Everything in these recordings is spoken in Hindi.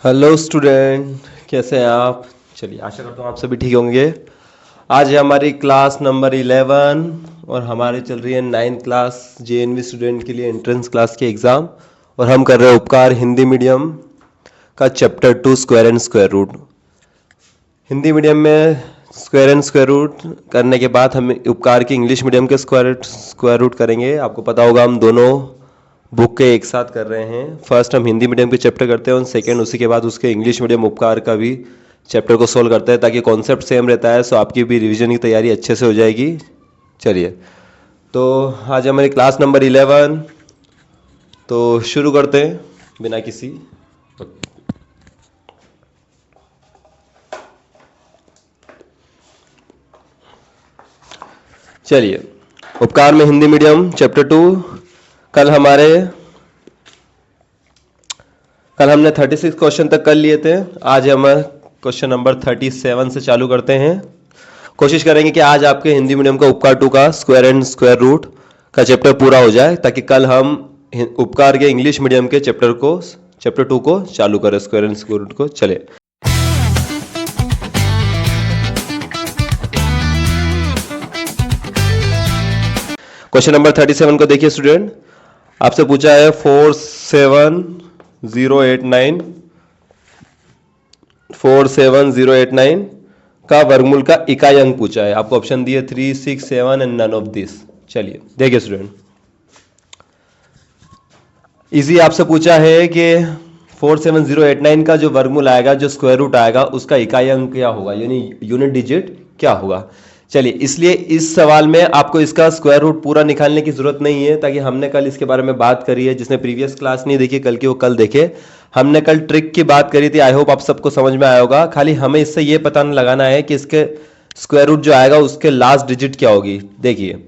हेलो स्टूडेंट, कैसे हैं आप? चलिए, आशा करता हूँ आप सभी ठीक होंगे। आज है हमारी क्लास नंबर 11 और हमारी चल रही है 9th क्लास जेएनवी स्टूडेंट के लिए एंट्रेंस क्लास के एग्ज़ाम। और हम कर रहे हैं उपकार हिंदी मीडियम का chapter 2 square and square root. Hindi medium में स्क्वायर एंड स्क्वायर रूट करने के बाद हम उपकार की इंग्लिश मीडियम के स्क्वायर रूट करेंगे। आपको पता होगा हम दोनों बुक के एक साथ कर रहे हैं। फर्स्ट हम हिंदी मीडियम के चैप्टर करते हैं और सेकंड उसी के बाद उसके इंग्लिश मीडियम उपकार का भी चैप्टर को सोल्व करते हैं, ताकि कॉन्सेप्ट सेम रहता है, सो आपकी भी रिवीजन की तैयारी अच्छे से हो जाएगी। चलिए, तो आज हमारी क्लास नंबर 11, तो शुरू करते हैं बिना किसी। चलिए, उपकार में हिंदी मीडियम चैप्टर 2। कल हमने 36 क्वेश्चन तक कर लिए थे। आज हम क्वेश्चन नंबर 37 से चालू करते हैं। कोशिश करेंगे कि आज आपके हिंदी मीडियम का उपकार 2 का स्क्वायर एंड स्क्वायर रूट का चैप्टर पूरा हो जाए, ताकि कल हम उपकार के इंग्लिश मीडियम के चैप्टर 2 को चालू करें, स्क्वायर एंड स्क्वायर रूट को। चले, क्वेश्चन नंबर 37 को देखिए स्टूडेंट। आपसे पूछा है 47089 का वर्गमूल का इकाई अंक पूछा है। आपको ऑप्शन दिए 3, 6, 7 एंड नन ऑफ दिस। चलिए देखिए स्टूडेंट, इजी आपसे पूछा है कि 47089 का जो वर्गमूल आएगा, जो स्क्वायर रूट आएगा, उसका इकाई अंक क्या होगा, यानी यूनिट डिजिट क्या होगा। चलिए, इसलिए इस सवाल में आपको इसका स्क्वायर रूट पूरा निकालने की जरूरत नहीं है, ताकि हमने कल इसके बारे में बात करी है। जिसने प्रीवियस क्लास नहीं देखी कल की, वो कल देखे। हमने कल ट्रिक की बात करी थी। आई होप आप सबको समझ में आया होगा। खाली हमें इससे ये पता लगाना है कि इसके स्क्वायर रूट जो आएगा उसके लास्ट डिजिट क्या होगी। देखिए,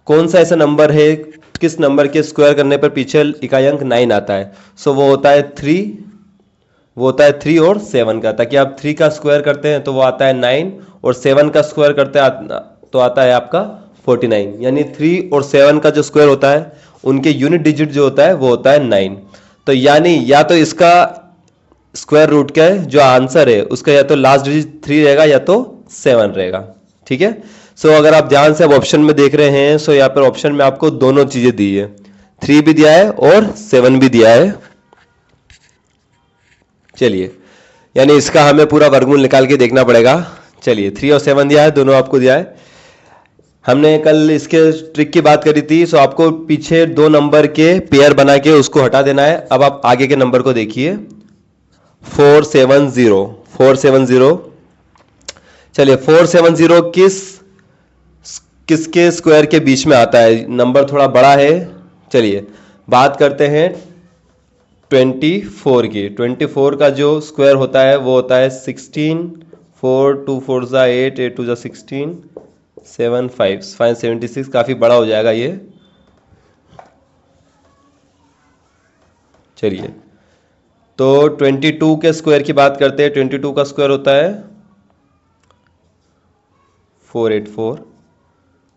कौन सा ऐसा नंबर है, किस नंबर के स्क्वायर करने पर पीछे इकाई अंक 9 आता है। सो वो होता है 3 और 7 का। ताकि आप 3 का स्क्वायर करते हैं तो वो आता है 9, और 7 का स्क्वायर करते हैं तो आता है आपका 49। यानी 3 और 7 का जो स्क्वायर होता है, उनके यूनिट डिजिट जो होता है वो होता है 9। तो यानी या तो इसका स्क्वायर रूट का जो आंसर है उसका या तो लास्ट डिजिट 3 रहेगा या तो 7 रहेगा। ठीक है। सो अगर आप ध्यान से अब ऑप्शन में देख रहे हैं, सो यहाँ पर ऑप्शन में आपको दोनों चीजें दी है, 3 भी दिया है और 7 भी दिया है। चलिए, यानी इसका हमें पूरा वर्गमूल निकाल के देखना पड़ेगा। चलिए, 3 और 7 दिया है, दोनों आपको दिया है। हमने कल इसके ट्रिक की बात करी थी। सो आपको पीछे 2 नंबर के पेयर बना के उसको हटा देना है। अब आप आगे के नंबर को देखिए, 470। चलिए, 470 किसके स्क्वायर के बीच में आता है? नंबर थोड़ा बड़ा है। चलिए बात करते हैं 24 की। 24 का जो स्क्वायर होता है वो होता है 16, 4 2 4 8, 8 2 16, 7 576। काफी बड़ा हो जाएगा ये। चलिए, तो 22 के स्क्वायर की बात करते हैं। 22 का स्क्वायर होता है 484,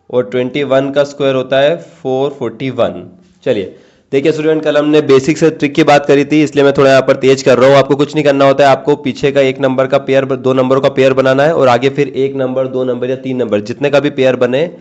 और 21 का स्क्वायर होता है 441। चलिए देखिए स्टूडेंट, कल हमने बेसिक से ट्रिक की बात करी थी, इसलिए मैं थोड़ा यहाँ पर तेज कर रहा हूँ। आपको कुछ नहीं करना होता है। आपको पीछे का एक नंबर का पेयर, 2 नंबरों का पेयर बनाना है, और आगे फिर 1 नंबर, 2 नंबर या 3 नंबर, जितने का भी पेयर बने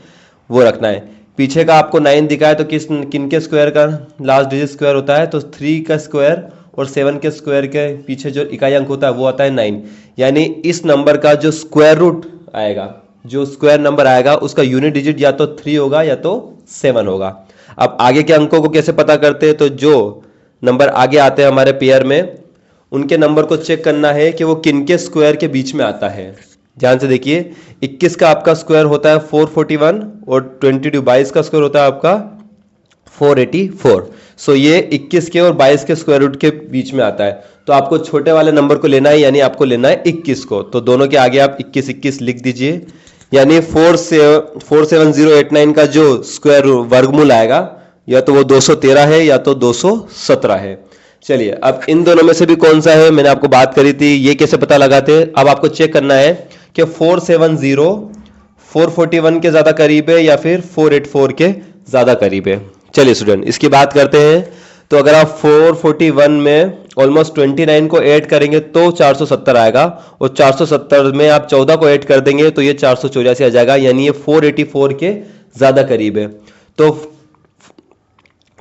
वो रखना है। पीछे का आपको 9 दिखा है, तो किन के स्क्वायर का लास्ट डिजिट स्क्वायर होता है? तो 3 का स्क्वायर और 7 के स्क्वायर के पीछे जो इकाई अंक होता है वो आता है 9। यानी इस नंबर का जो स्क्वायर रूट आएगा, जो स्क्वायर नंबर आएगा, उसका यूनिट डिजिट या तो 3 होगा या तो 7 होगा। अब आगे के अंकों को कैसे पता करते हैं? तो जो नंबर आगे आते हैं हमारे पेयर में, उनके नंबर को चेक करना है कि वो किनके स्क्वायर के बीच में आता है। ध्यान से देखिए, 21 का आपका स्क्वायर होता है 441, और 22 का स्क्वायर होता है आपका 484। सो ये 21 के और 22 के स्क्वायर रूट के बीच में आता है। तो आपको छोटे वाले नंबर को लेना है, यानी आपको लेना है 21 को। तो दोनों के आगे आप 21 लिख दीजिए। यानी 47089 का जो स्क्वायर वर्गमूल आएगा, या तो वो 213 है या तो 217 है। चलिए, अब इन दोनों में से भी कौन सा है, मैंने आपको बात करी थी। ये कैसे पता लगाते हैं? अब आपको चेक करना है कि 470 441 के ज्यादा करीब है या फिर 484 के ज्यादा करीब है। चलिए स्टूडेंट, इसकी बात करते हैं। तो अगर आप 441 में ऑलमोस्ट 29 को ऐड करेंगे तो 470 आएगा, और 470 में आप 14 को ऐड कर देंगे तो ये 484 आ जाएगा, यानी ये 484 के ज्यादा करीब है। तो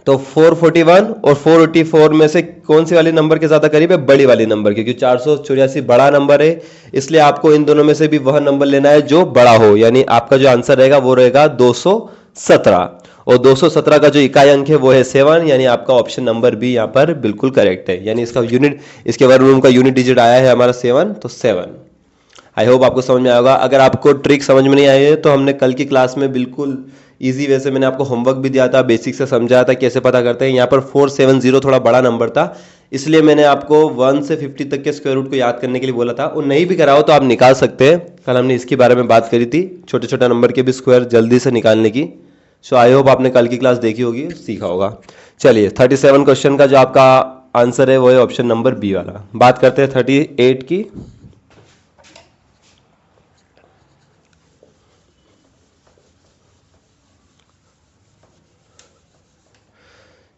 441 और 484 में से कौन सी वाली नंबर के ज्यादा करीब है? बड़ी वाली नंबर के, क्योंकि 484 बड़ा नंबर है, इसलिए आपको इन दोनों में से भी वह नंबर लेना है जो बड़ा हो, यानी आपका जो आंसर रहेगा वो रहेगा 217, और 217 का जो इकाई अंक है वो है 7, यानी आपका ऑप्शन नंबर बी यहाँ पर बिल्कुल करेक्ट है, यानी इसका यूनिट, इसके वर्गमूल का यूनिट डिजिट आया है हमारा 7, तो 7। आई होप आपको समझ में आया होगा। अगर आपको ट्रिक समझ में नहीं आई है तो हमने कल की क्लास में बिल्कुल इजी वे से मैंने आपको होमवर्क भी दिया था, बेसिक से समझाया था कैसे पता करते हैं। यहाँ पर 470 थोड़ा बड़ा नंबर था, इसलिए मैंने आपको 1 से 50 तक के स्क्वायर रूट को याद करने के लिए बोला था, और नहीं भी कराओ तो आप निकाल सकते हैं। कल हमने इसके बारे में बात करी थी, छोटे छोटे नंबर के भी स्क्वायर जल्दी से निकालने की। सो आई होप आपने कल की क्लास देखी होगी, सीखा होगा। चलिए 37 क्वेश्चन का जो आपका आंसर है वो है ऑप्शन नंबर बी वाला। बात करते हैं 38 की।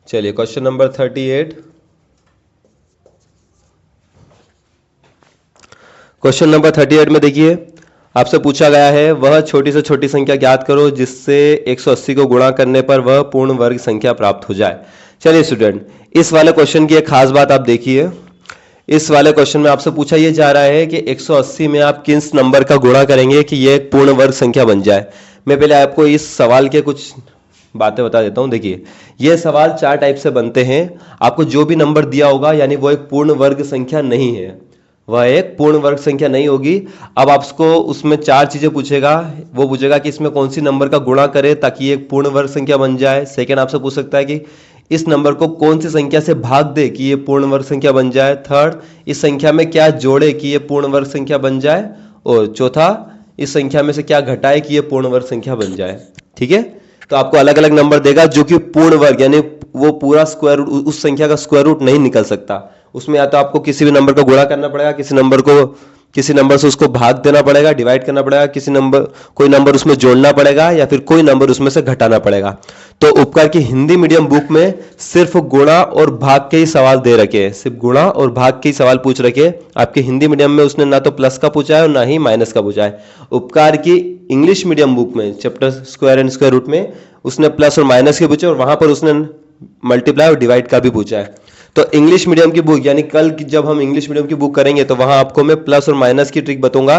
चलिए क्वेश्चन नंबर 38। क्वेश्चन नंबर 38 में देखिए आपसे पूछा गया है, वह छोटी से छोटी संख्या ज्ञात करो जिससे 180 को गुणा करने पर वह पूर्ण वर्ग संख्या प्राप्त हो जाए। चलिए स्टूडेंट, इस वाले क्वेश्चन की एक खास बात आप देखिए। इस वाले क्वेश्चन में आपसे पूछा यह जा रहा है कि 180 में आप किस नंबर का गुणा करेंगे कि यह एक पूर्ण वर्ग संख्या बन जाए। मैं पहले आपको इस सवाल के कुछ बातें बता देता हूं। देखिए यह सवाल 4 टाइप से बनते हैं। आपको जो भी नंबर दिया होगा यानी वो एक पूर्ण वर्ग संख्या नहीं है, वह एक पूर्ण वर्ग संख्या नहीं होगी। अब आपको उसमें 4 चीजें पूछेगा। वो पूछेगा कि इसमें कौन सी नंबर का गुणा करे ताकि ये एक पूर्ण वर्ग संख्या बन जाए। सेकेंड आपसे पूछ सकता है कि इस नंबर को कौन सी संख्या से भाग दे कि ये पूर्ण वर्ग संख्या बन जाए। थर्ड, इस संख्या में क्या जोड़े कि ये पूर्ण वर्ग संख्या बन जाए। और चौथा, इस संख्या में से क्या घटाए कि ये पूर्ण वर्ग संख्या बन जाए। ठीक है, तो आपको अलग अलग नंबर देगा जो कि पूर्ण वर्ग यानी वो पूरा स्क्वायर रूट, उस संख्या का स्क्वायर रूट नहीं निकल सकता। उसमें या तो आपको किसी भी नंबर को गुणा करना पड़ेगा, किसी नंबर से उसको भाग देना पड़ेगा, डिवाइड करना पड़ेगा, कोई नंबर उसमें जोड़ना पड़ेगा, या फिर कोई नंबर उसमें से घटाना पड़ेगा। तो उपकार की हिंदी मीडियम बुक में सिर्फ गुणा और भाग के ही सवाल दे रखे हैं, सिर्फ गुणा और भाग के ही सवाल पूछ रखे। आपके हिंदी मीडियम में उसने ना तो प्लस का पूछा है और ना ही माइनस का पूछा है। उपकार की इंग्लिश मीडियम बुक में chapter square and square root में उसने प्लस और माइनस के पूछे, और वहां पर उसने मल्टीप्लाई और डिवाइड का भी पूछा है। तो इंग्लिश मीडियम की बुक यानी कल जब हम इंग्लिश मीडियम की बुक करेंगे तो वहां आपको मैं प्लस और माइनस की ट्रिक बताऊंगा।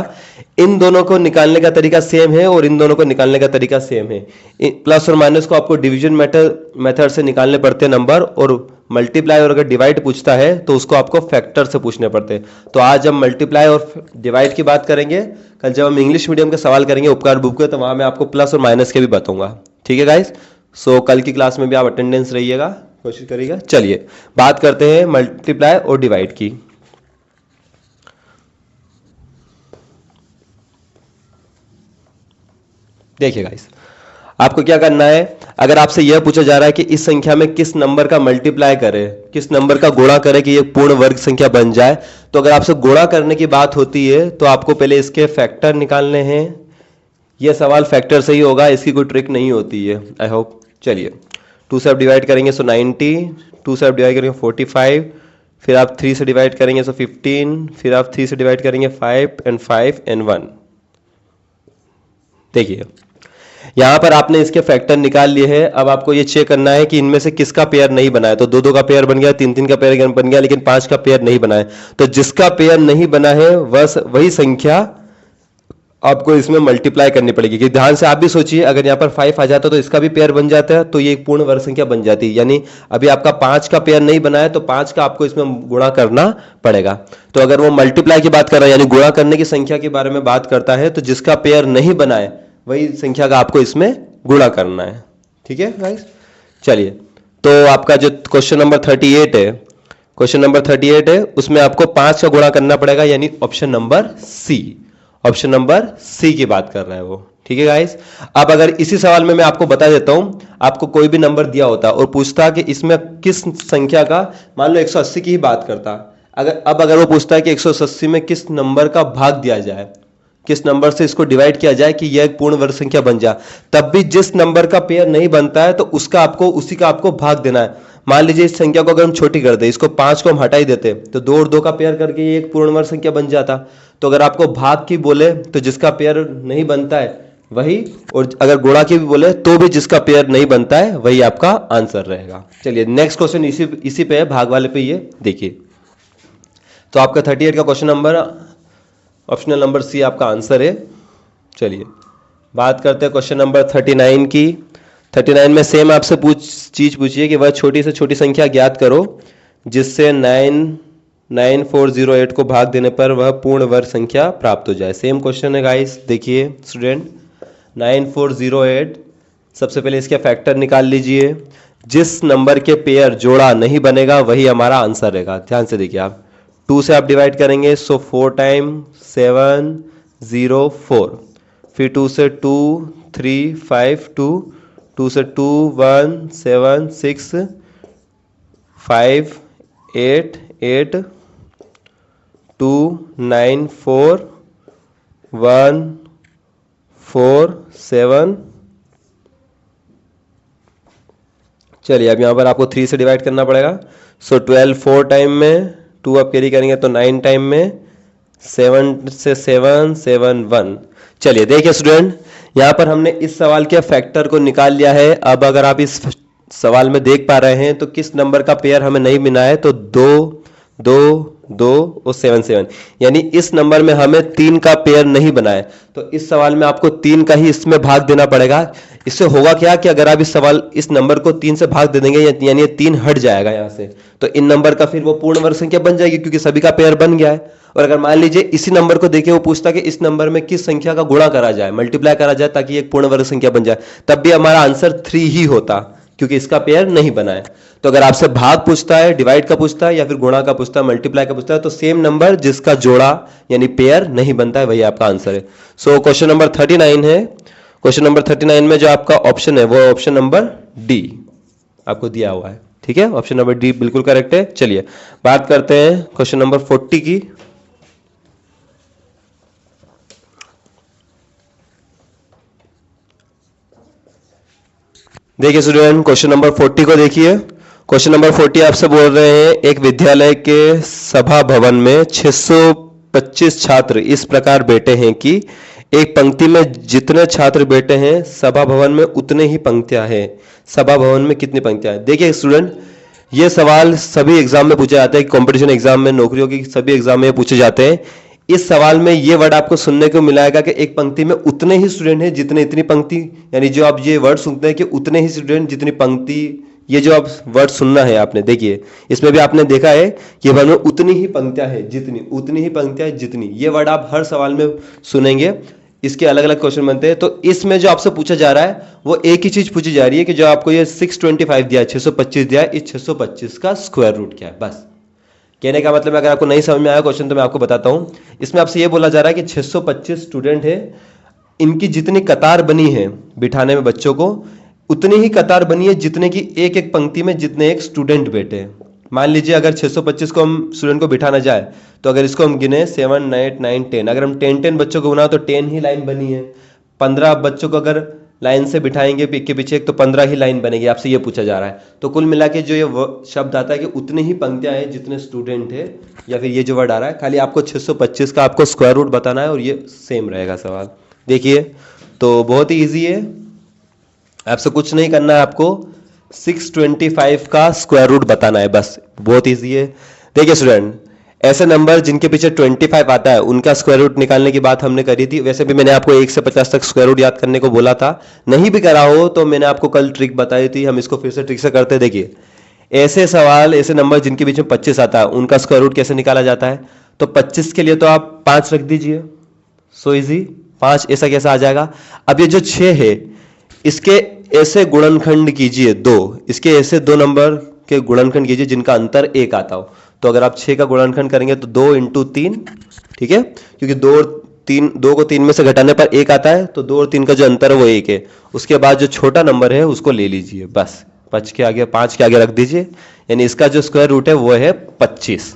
इन दोनों को निकालने का तरीका सेम है और इन दोनों को निकालने का तरीका सेम है। प्लस और माइनस को आपको डिवीजन मेथड से निकालने पड़ते हैं नंबर, और मल्टीप्लाई और अगर डिवाइड पूछता है तो उसको आपको फैक्टर से पूछने पड़ते हैं। तो आज हम मल्टीप्लाई और डिवाइड की बात करेंगे। कल जब हम इंग्लिश मीडियम के सवाल करेंगे उपकार बुक के, तो वहां मैं आपको प्लस और माइनस के भी बताऊंगा। ठीक है गाइस, सो कल की क्लास में भी आप अटेंडेंस रहिएगा, कोशिश करिएगा। चलिए बात करते हैं मल्टीप्लाई और डिवाइड की। देखिए गाइस, आपको क्या करना है, अगर आपसे यह पूछा जा रहा है कि इस संख्या में किस नंबर का मल्टीप्लाई करे, किस नंबर का गुणा करे कि ये पूर्ण वर्ग संख्या बन जाए, तो अगर आपसे गुणा करने की बात होती है तो आपको पहले इसके फैक्टर निकालने हैं। यह सवाल फैक्टर से ही होगा, इसकी कोई ट्रिक नहीं होती है। I hope. चलिए 2 से आप डिवाइड करेंगे सो 90, 2 से आप डिवाइड करेंगे 45, फिर आप 3 से डिवाइड करेंगे सो 15, फिर आप 3 से डिवाइड करेंगे 5 एंड 1। देखिए यहां पर आपने इसके फैक्टर निकाल लिए हैं। अब आपको ये चेक करना है कि इनमें से किसका पेयर नहीं बना है। तो 2-2 का पेयर बन गया, 3-3 का पेयर बन गया, लेकिन 5 का पेयर नहीं बना है। तो जिसका पेयर नहीं बना है वही संख्या आपको इसमें मल्टीप्लाई करनी पड़ेगी। कि ध्यान से आप भी सोचिए, अगर यहाँ पर 5 आ जाता तो इसका भी पेयर बन जाता है, तो ये एक पूर्ण वर्ग संख्या बन जाती है। यानी अभी आपका 5 का पेयर नहीं बना है तो 5 का आपको इसमें गुणा करना पड़ेगा। तो अगर वो मल्टीप्लाई की बात कर रहा है यानी गुणा करने की संख्या के बारे में बात करता है, तो जिसका पेयर नहीं बना है वही संख्या का आपको इसमें गुणा करना है। ठीक है गाइस, चलिए तो आपका जो क्वेश्चन नंबर 38 है, क्वेश्चन नंबर 38 है, उसमें आपको 5 का गुणा करना पड़ेगा, यानी option number C, option number C की बात कर रहा है वो। ठीक है गाइस, अब अगर इसी सवाल में मैं आपको बता देता हूं, आपको कोई भी नंबर दिया होता और पूछता कि इसमें किस संख्या का, मान लो 180 की ही बात करता, अगर वो पूछता है कि 180 में किस नंबर का भाग दिया जाए, किस नंबर से इसको डिवाइड किया जाए कि यह एक पूर्ण वर्ग संख्या बन जाए, तब भी जिस नंबर का पेयर नहीं बनता है तो उसी का आपको भाग देना है। मान लीजिए इस संख्या को अगर हम छोटी कर दे, इसको 5 को हम हटा ही देते तो 2 और 2 का पेयर करके ये एक पूर्ण वर्ग संख्या बन जाता। तो अगर आपको भाग की बोले तो जिसका पेयर नहीं बनता है वही, और अगर गुणा की भी बोले तो भी जिसका पेयर नहीं बनता है वही आपका आंसर रहेगा। चलिए नेक्स्ट क्वेश्चन इसी पे है, भाग वाले पे, ये देखिए। तो आपका 38 का question number optional number C आपका आंसर है। चलिए बात करते हैं क्वेश्चन नंबर 39 की। 39 में सेम आपसे चीज पूछिए कि वह छोटी से छोटी संख्या ज्ञात करो जिससे 99408 को भाग देने पर वह पूर्ण वर्ग संख्या प्राप्त हो जाए। सेम क्वेश्चन है गाइस। देखिए स्टूडेंट, 9408, सबसे पहले इसके फैक्टर निकाल लीजिए। जिस नंबर के पेयर जोड़ा नहीं बनेगा वही हमारा आंसर रहेगा। ध्यान से देखिए, आप 2 से आप डिवाइड करेंगे, सो 4 टाइम 704, फिर 2 से 2 3 5 2 से 2 1 7 6 5 8 8 2 9 4 1 4 7। चलिए अब यहाँ पर आपको 3 से डिवाइड करना पड़ेगा, सो 12 4 टाइम में, 2 आप कैरी करेंगे तो 9 टाइम में, 7 से 7 7 1। चलिए देखिए स्टूडेंट, यहाँ पर हमने इस सवाल के फैक्टर को निकाल लिया है। अब अगर आप इस सवाल में देख पा रहे हैं तो किस नंबर का पेयर हमें नहीं मिला है, तो 2 2 2 और 7 7, यानी इस नंबर में हमें 3 का पेयर नहीं बना है। तो इस सवाल में आपको 3 का ही इसमें भाग देना पड़ेगा। इससे होगा क्या कि अगर आप इस नंबर को 3 से भाग दे देंगे यानी ये 3 हट जाएगा यहाँ से, तो इन नंबर का फिर वो पूर्ण वर्ग संख्या बन जाएगी क्योंकि सभी का पेयर बन गया है। और अगर मान लीजिए इसी नंबर को देखिए, वो पूछता कि इस नंबर में किस संख्या का गुणा करा जाए, मल्टीप्लाई करा जाए ताकि एक पूर्ण वर्ग संख्या बन जाए, तब भी हमारा आंसर 3 ही होता क्योंकि इसका पेयर नहीं बना है। तो अगर आपसे भाग पूछता है, डिवाइड का पूछता है, या फिर गुणा का पूछता है, मल्टीप्लाई का पूछता है, तो सेम नंबर जिसका जोड़ा यानी पेयर नहीं बनता है वही आपका आंसर है। सो क्वेश्चन नंबर 39 है। क्वेश्चन नंबर 39 में जो आपका ऑप्शन है वो ऑप्शन नंबर डी आपको दिया हुआ है। ठीक है, ऑप्शन नंबर डी बिल्कुल करेक्ट है। चलिए बात करते हैं क्वेश्चन नंबर 40 की। देखिए स्टूडेंट, क्वेश्चन नंबर 40 को देखिए। क्वेश्चन नंबर 40 आपसे बोल रहे हैं, एक विद्यालय के सभा भवन में 625 छात्र इस प्रकार बैठे हैं कि एक पंक्ति में जितने छात्र बैठे हैं सभा भवन में उतने ही पंक्तियां हैं। सभा भवन में कितनी पंक्तियां हैं? देखिए स्टूडेंट, ये सवाल सभी एग्जाम में पूछे जाते हैं, कंपटीशन एग्जाम में, नौकरियों की सभी एग्जाम में पूछे जाते हैं। इस सवाल में ये वर्ड आपको सुनने को मिलाएगा कि एक पंक्ति में उतने ही स्टूडेंट हैं जितने इतनी पंक्ति, यानी जो आप ये वर्ड सुनते हैं कि उतने ही स्टूडेंट जितनी पंक्ति, ये जो आप वर्ड सुनना है आपने, देखिए इसमें भी आपने देखा है कि वर्ड में उतनी ही पंक्तियां हैं जितनी, उतनी ही पंक्तियां जितनी, ये वर्ड आप हर सवाल में सुनेंगे। इसके अलग अलग क्वेश्चन बनते हैं। तो इसमें जो आपसे पूछा जा रहा है वो एक ही चीज पूछी जा रही है कि जो आपको ये 625 दिया है, 625 दिया है, इस 625 का स्क्वायर रूट क्या है। बस कहने का मतलब, अगर आपको नहीं समझ में आया क्वेश्चन तो मैं आपको बताता हूं। इसमें आपसे ये बोला जा रहा है कि 625 स्टूडेंट है, इनकी जितनी कतार बनी है बिठाने में बच्चों को, उतनी ही कतार बनी है जितने की एक एक पंक्ति में जितने एक स्टूडेंट बैठे हैं। मान लीजिए अगर 625 को हम स्टूडेंट को बिठाना जाए तो अगर इसको हम गिने 7 8 9 10, अगर हम 10 बच्चों को बनाओ तो 10 ही लाइन बनी है। 15 बच्चों को अगर लाइन से बिठाएंगे एक के पीछे एक, तो 15 ही लाइन बनेगी। आपसे ये पूछा जा रहा है। तो कुल मिला के जो ये शब्द आता है कि उतनी ही पंक्तियां हैं जितने स्टूडेंट है, या फिर ये जो वर्ड आ रहा है, खाली आपको 625 का आपको स्क्वायर रूट बताना है और ये सेम रहेगा सवाल। देखिए तो बहुत ही ईजी है, आपसे कुछ नहीं करना है, आपको 625 का स्क्वायर रूट बताना है, बस बहुत ईजी है। देखिए स्टूडेंट, ऐसे नंबर जिनके पीछे 25 आता है उनका स्क्वायर रूट निकालने की बात हमने करी थी। वैसे भी मैंने आपको 1 से 50 तक स्क्वायर रूट याद करने को बोला था, नहीं भी करा हो तो मैंने आपको कल ट्रिक बताई थी, हम इसको फिर से ट्रिक से करते। देखिए ऐसे सवाल, ऐसे नंबर जिनके बीच में 25 आता है उनका स्क्वायर रूट कैसे निकाला जाता है। तो 25 के लिए तो आप 5 रख दीजिए, सो इजी, 5 ऐसा कैसा आ जाएगा। अब ये जो 6 है इसके ऐसे गुणनखंड कीजिए 2, इसके ऐसे 2 नंबर के गुणनखंड कीजिए जिनका अंतर 1 आता हो। तो अगर आप 6 का गुणनखंड करेंगे तो 2 × 3, ठीक है, क्योंकि 2 को 3 में से घटाने पर 1 आता है, तो 2 और 3 का जो अंतर है वो 1 है। उसके बाद जो छोटा नंबर है उसको ले लीजिए, बस 5 के आगे रख दीजिए, यानी इसका जो स्क्वायर रूट है वो है 25।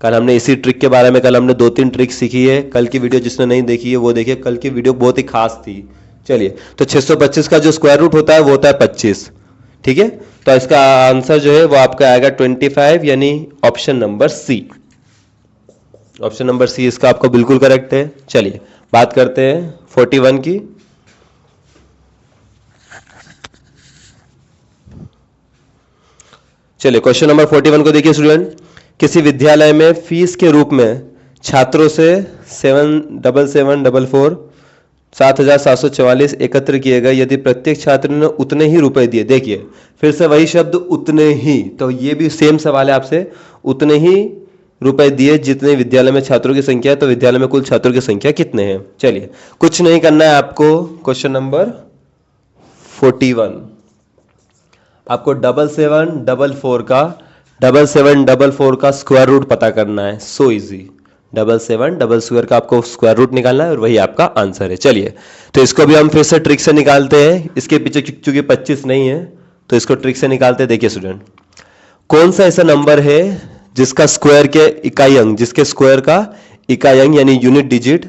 कल हमने इसी ट्रिक के बारे में कल हमने 2-3 ट्रिक सीखी है। कल की वीडियो जिसने नहीं देखी है वो देखिए, कल की वीडियो बहुत ही खास थी। चलिए, तो 625 का जो स्क्वायर रूट होता है वो होता है 25, ठीक है, तो इसका आंसर जो है वो आपका आएगा 25, यानी option number C. Option number C इसका आपका बिल्कुल करेक्ट है। चलिए बात करते हैं 41 की। चलिए क्वेश्चन नंबर 41 को देखिए स्टूडेंट। किसी विद्यालय में फीस के रूप में छात्रों से 7,744 7,744 एकत्र किए गए। यदि प्रत्येक छात्र ने उतने ही रुपए दिए, देखिए फिर से वही शब्द उतने ही, तो ये भी सेम सवाल है आपसे, उतने ही रुपए दिए जितने विद्यालय में छात्रों की संख्या है, तो विद्यालय में कुल छात्रों की संख्या कितने हैं। चलिए कुछ नहीं करना है आपको। क्वेश्चन नंबर 41 आपको 7,744 का स्क्वायर रूट पता करना है। सो इजी, 7,744 का आपको स्क्वायर रूट निकालना है और वही आपका आंसर है। चलिए तो इसको भी हम फिर से ट्रिक से निकालते हैं। इसके पीछे चूंकि 25 नहीं है तो इसको ट्रिक से निकालते हैं। देखिए स्टूडेंट, कौन सा ऐसा नंबर है जिसका स्क्वायर के इकाई अंक, जिसके स्क्वायर का इकाई अंक यानी यूनिट डिजिट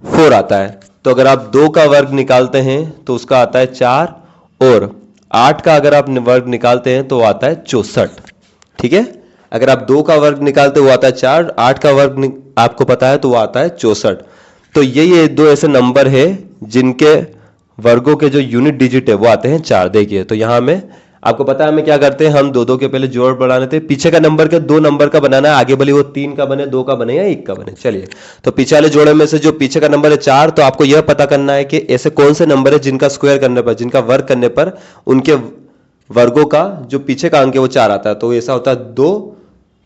4 आता है। तो अगर आप 2 का वर्ग निकालते हैं तो उसका आता है 4, और 8 का अगर आप वर्ग निकालते हैं तो आता है 64। ठीक है, अगर आप 2 का वर्ग निकालते वो आता है 4, 8 का वर्ग आपको पता है तो वो आता है 64। तो ये 2 ऐसे नंबर है जिनके वर्गों के जो यूनिट डिजिट है वो आते हैं 4। देखिए तो यहां में आपको पता है हमें क्या करते हैं, हम 2 के पहले जोड़ बढ़ा लेते हैं। पीछे का नंबर के 2 नंबर का बनाना है, आगे भले वो 3 का बने, 2 का बने या 1 का बने। चलिए तो पीछे वाले जोड़े में से जो पीछे का नंबर है 4, तो आपको यह पता करना है कि ऐसे कौन से नंबर है जिनका स्क्वायर करने पर, जिनका वर्ग करने पर उनके वर्गों का जो पीछे का अंक है वो 4 आता है। तो ऐसा होता है 2,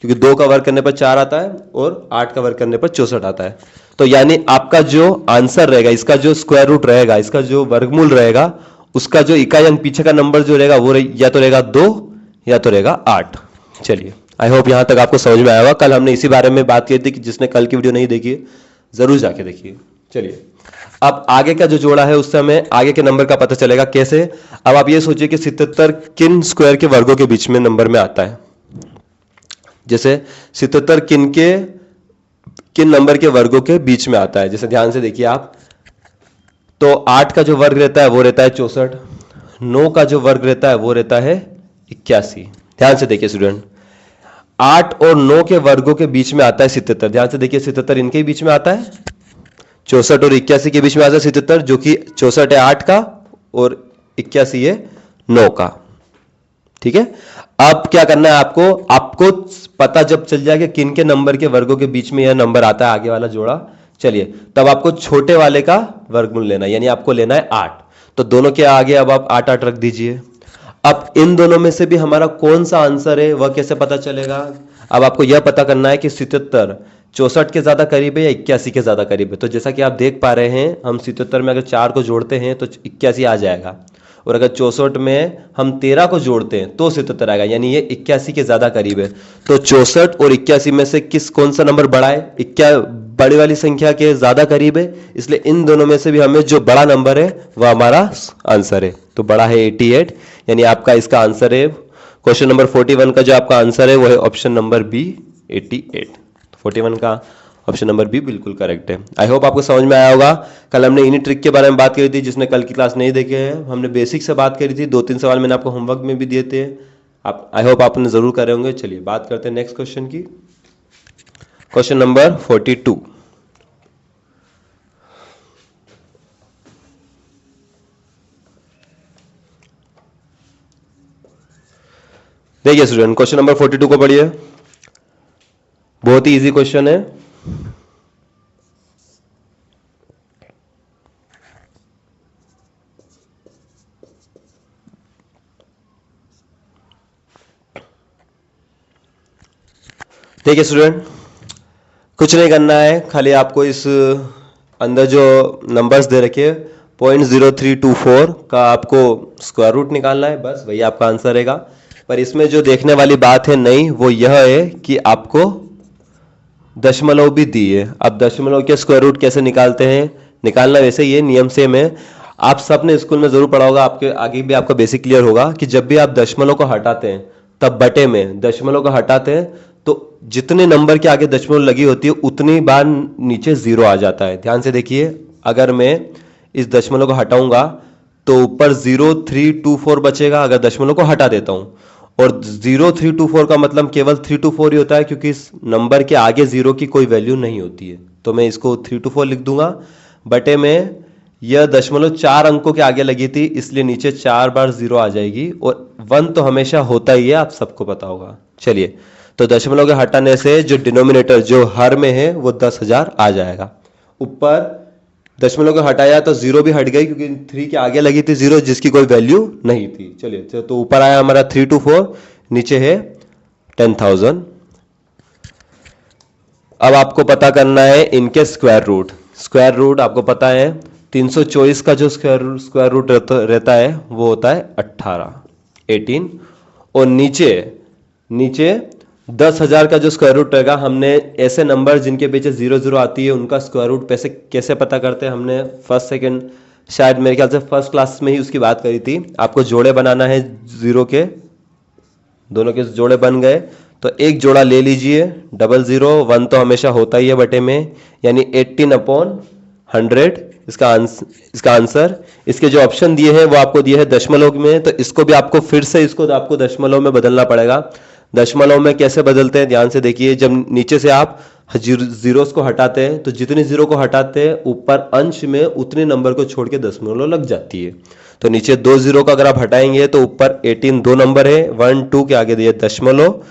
क्योंकि 2 का वर्ग करने पर 4 आता है और 8 का वर्ग करने पर 64 आता है। तो यानी आपका जो आंसर रहेगा, इसका जो स्क्वायर रूट रहेगा, इसका जो वर्गमूल रहेगा, उसका जो इकाई अंक पीछे का नंबर जो रहेगा वो या तो रहेगा 2 या तो रहेगा 8। चलिए आई होप यहां तक आपको समझ में आया होगा। कल हमने इसी बारे में बात की थी, कि जिसने कल की वीडियो नहीं देखी है जरूर जाके देखिए। चलिए अब आगे का जो जोड़ा है उससे हमें आगे के नंबर का पता चलेगा। कैसे? अब आप ये सोचिए कि 77 किन स्क्वायर के वर्गों के बीच में नंबर में आता है। जैसे 77 किन नंबर के वर्गों के बीच में आता है। जैसे ध्यान से देखिए आप, तो 8 का जो वर्ग रहता है वो रहता है 64, 9 का जो वर्ग रहता है वो रहता है 81। ध्यान से देखिए स्टूडेंट, 8 और 9 के वर्गों के बीच में आता है 77। ध्यान से देखिए 77 इनके बीच में आता है, 64 और 81 के बीच में आता है 77, जो कि 64 है 8 का और 81 है 9 का। ठीक है, अब क्या करना है आपको पता जब चल जाए कि किन के नंबर के वर्गों के बीच में यह नंबर आता है, आगे वाला जोड़ा, चलिए तब आपको छोटे वाले का वर्गमूल लेना है, यानी आपको लेना है 8। तो दोनों के आगे अब आप 8 8 रख दीजिए। अब इन दोनों में से भी हमारा कौन सा आंसर है वह कैसे पता चलेगा? अब आपको यह पता करना है कि 77 64 के ज्यादा करीब है या 81 के ज्यादा करीब है। तो जैसा कि आप देख पा रहे हैं, हम 77 में अगर 4 को जोड़ते हैं तो 81 आ जाएगा, और अगर 64 में हम 13 को जोड़ते हैं तो 77 आएगा, यानी ये 81 के ज्यादा करीब है। तो 64 और 81 में से कौन सा नंबर बड़ा है? बड़ी वाली संख्या के ज्यादा करीब है, इसलिए इन दोनों में से भी हमें जो बड़ा नंबर है वह हमारा आंसर है। तो बड़ा है 88, यानी आपका इसका आंसर है क्वेश्चन नंबर 41 का जो आपका आंसर है वो है ऑप्शन नंबर बी 88। 41 का ऑप्शन नंबर बी बिल्कुल करेक्ट है। आई होप आपको समझ में आया होगा। कल हमने इन्हीं ट्रिक के बारे में बात करी थी, जिसने कल की क्लास नहीं देखे हैं, हमने बेसिक से बात करी थी। 2-3 सवाल मैंने आपको होमवर्क में भी दिए थे, आप आई होप आपने जरूर करे होंगे। चलिए बात करते हैं नेक्स्ट क्वेश्चन की। Question number 42। देखिए स्टूडेंट, क्वेश्चन नंबर 42 को पढ़िए, बहुत ही इजी क्वेश्चन है। देखिए स्टूडेंट, कुछ नहीं करना है, खाली आपको इस अंदर जो नंबर्स दे रखे 0.0324 का आपको स्क्वायर रूट निकालना है, बस वही आपका आंसर रहेगा। पर इसमें जो देखने वाली बात है नहीं, वो यह है कि आपको दशमलव भी दी है। अब दशमलव के स्क्वायर रूट कैसे निकालते हैं? निकालना वैसे ये नियम सेम है, आप सबने स्कूल में जरूर पढ़ा होगा, आपके आगे भी आपका बेसिक क्लियर होगा कि जब भी आप दशमलव को हटाते हैं तब बटे में दशमलव को हटाते हैं तो जितने नंबर के आगे दशमलव लगी होती है उतनी बार नीचे 0 आ जाता है। ध्यान से देखिए, अगर मैं इस दशमलव को हटाऊंगा तो ऊपर 0324 बचेगा अगर दशमलव को हटा देता हूं। और 0324 का मतलब केवल 324 ही होता है, क्योंकि इस नंबर के आगे जीरो की कोई वैल्यू नहीं होती है। तो मैं इसको 324 लिख दूंगा, बटे में यह दशमलव 4 अंकों के आगे लगी थी, इसलिए नीचे 4 बार जीरो आ जाएगी। और 1 तो हमेशा होता ही है, आप सबको पता होगा। चलिए, तो दशमलव के हटाने से जो डिनोमिनेटर जो हर में है वो 10,000 आ जाएगा। ऊपर दशमलव को हटाया तो जीरो भी हट गई, क्योंकि 3 के आगे लगी थी जीरो जिसकी कोई वैल्यू नहीं थी। चलिए, तो ऊपर आया हमारा 324, नीचे है 10,000। अब आपको पता करना है इनके स्क्वायर रूट। स्क्वायर रूट आपको पता है 324 का जो स्क्वायर रूट रहता है वो होता है 18। और नीचे नीचे 10,000 का जो स्क्वायर रूट रहेगा, हमने ऐसे नंबर जिनके पीछे 00 आती है उनका स्क्वायर रूट कैसे पता करते हैं, हमने फर्स्ट सेकंड शायद मेरे ख्याल से फर्स्ट क्लास में ही उसकी बात करी थी। आपको जोड़े बनाना है जीरो के, दोनों के जोड़े बन गए तो एक जोड़ा ले लीजिए, 00 1 तो हमेशा होता ही है बटे में, यानी 18/100 इसका आंसर। इसके जो ऑप्शन दिए हैं वो आपको दिए हैं दशमलव में, तो इसको भी आपको फिर से इसको आपको दशमलव में बदलना पड़ेगा। दशमलव में कैसे बदलते हैं ध्यान से देखिए। जब नीचे से आप जीरोस को हटाते हैं तो जितने जीरो को हटाते हैं ऊपर अंश में उतने नंबर को छोड़ के दशमलव लग जाती है। तो नीचे 2 जीरो का अगर आप हटाएंगे तो ऊपर 18 दो नंबर है, 1 2 के आगे दिए दशमलव,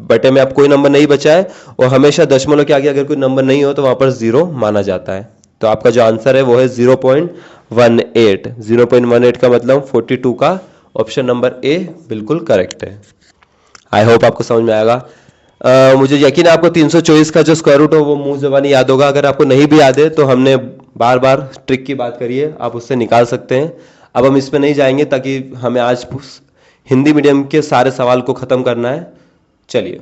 बटे में आप कोई नंबर नहीं बचा है। और हमेशा दशमलव के आगे अगर कोई नंबर नहीं हो तो वहां पर जीरो माना जाता है। तो आपका जो आंसर है वो है 0.18। 0.18 का मतलब 42 का ऑप्शन नंबर ए बिल्कुल करेक्ट है। आई होप आपको समझ में आएगा। मुझे यकीन है आपको 324 का जो स्क्वायर रूट हो वो मुंह जबानी याद होगा। अगर आपको नहीं भी याद है तो हमने बार बार ट्रिक की बात करी है, आप उससे निकाल सकते हैं। अब हम इस पे नहीं जाएंगे ताकि हमें आज हिंदी मीडियम के सारे सवाल को खत्म करना है। चलिए,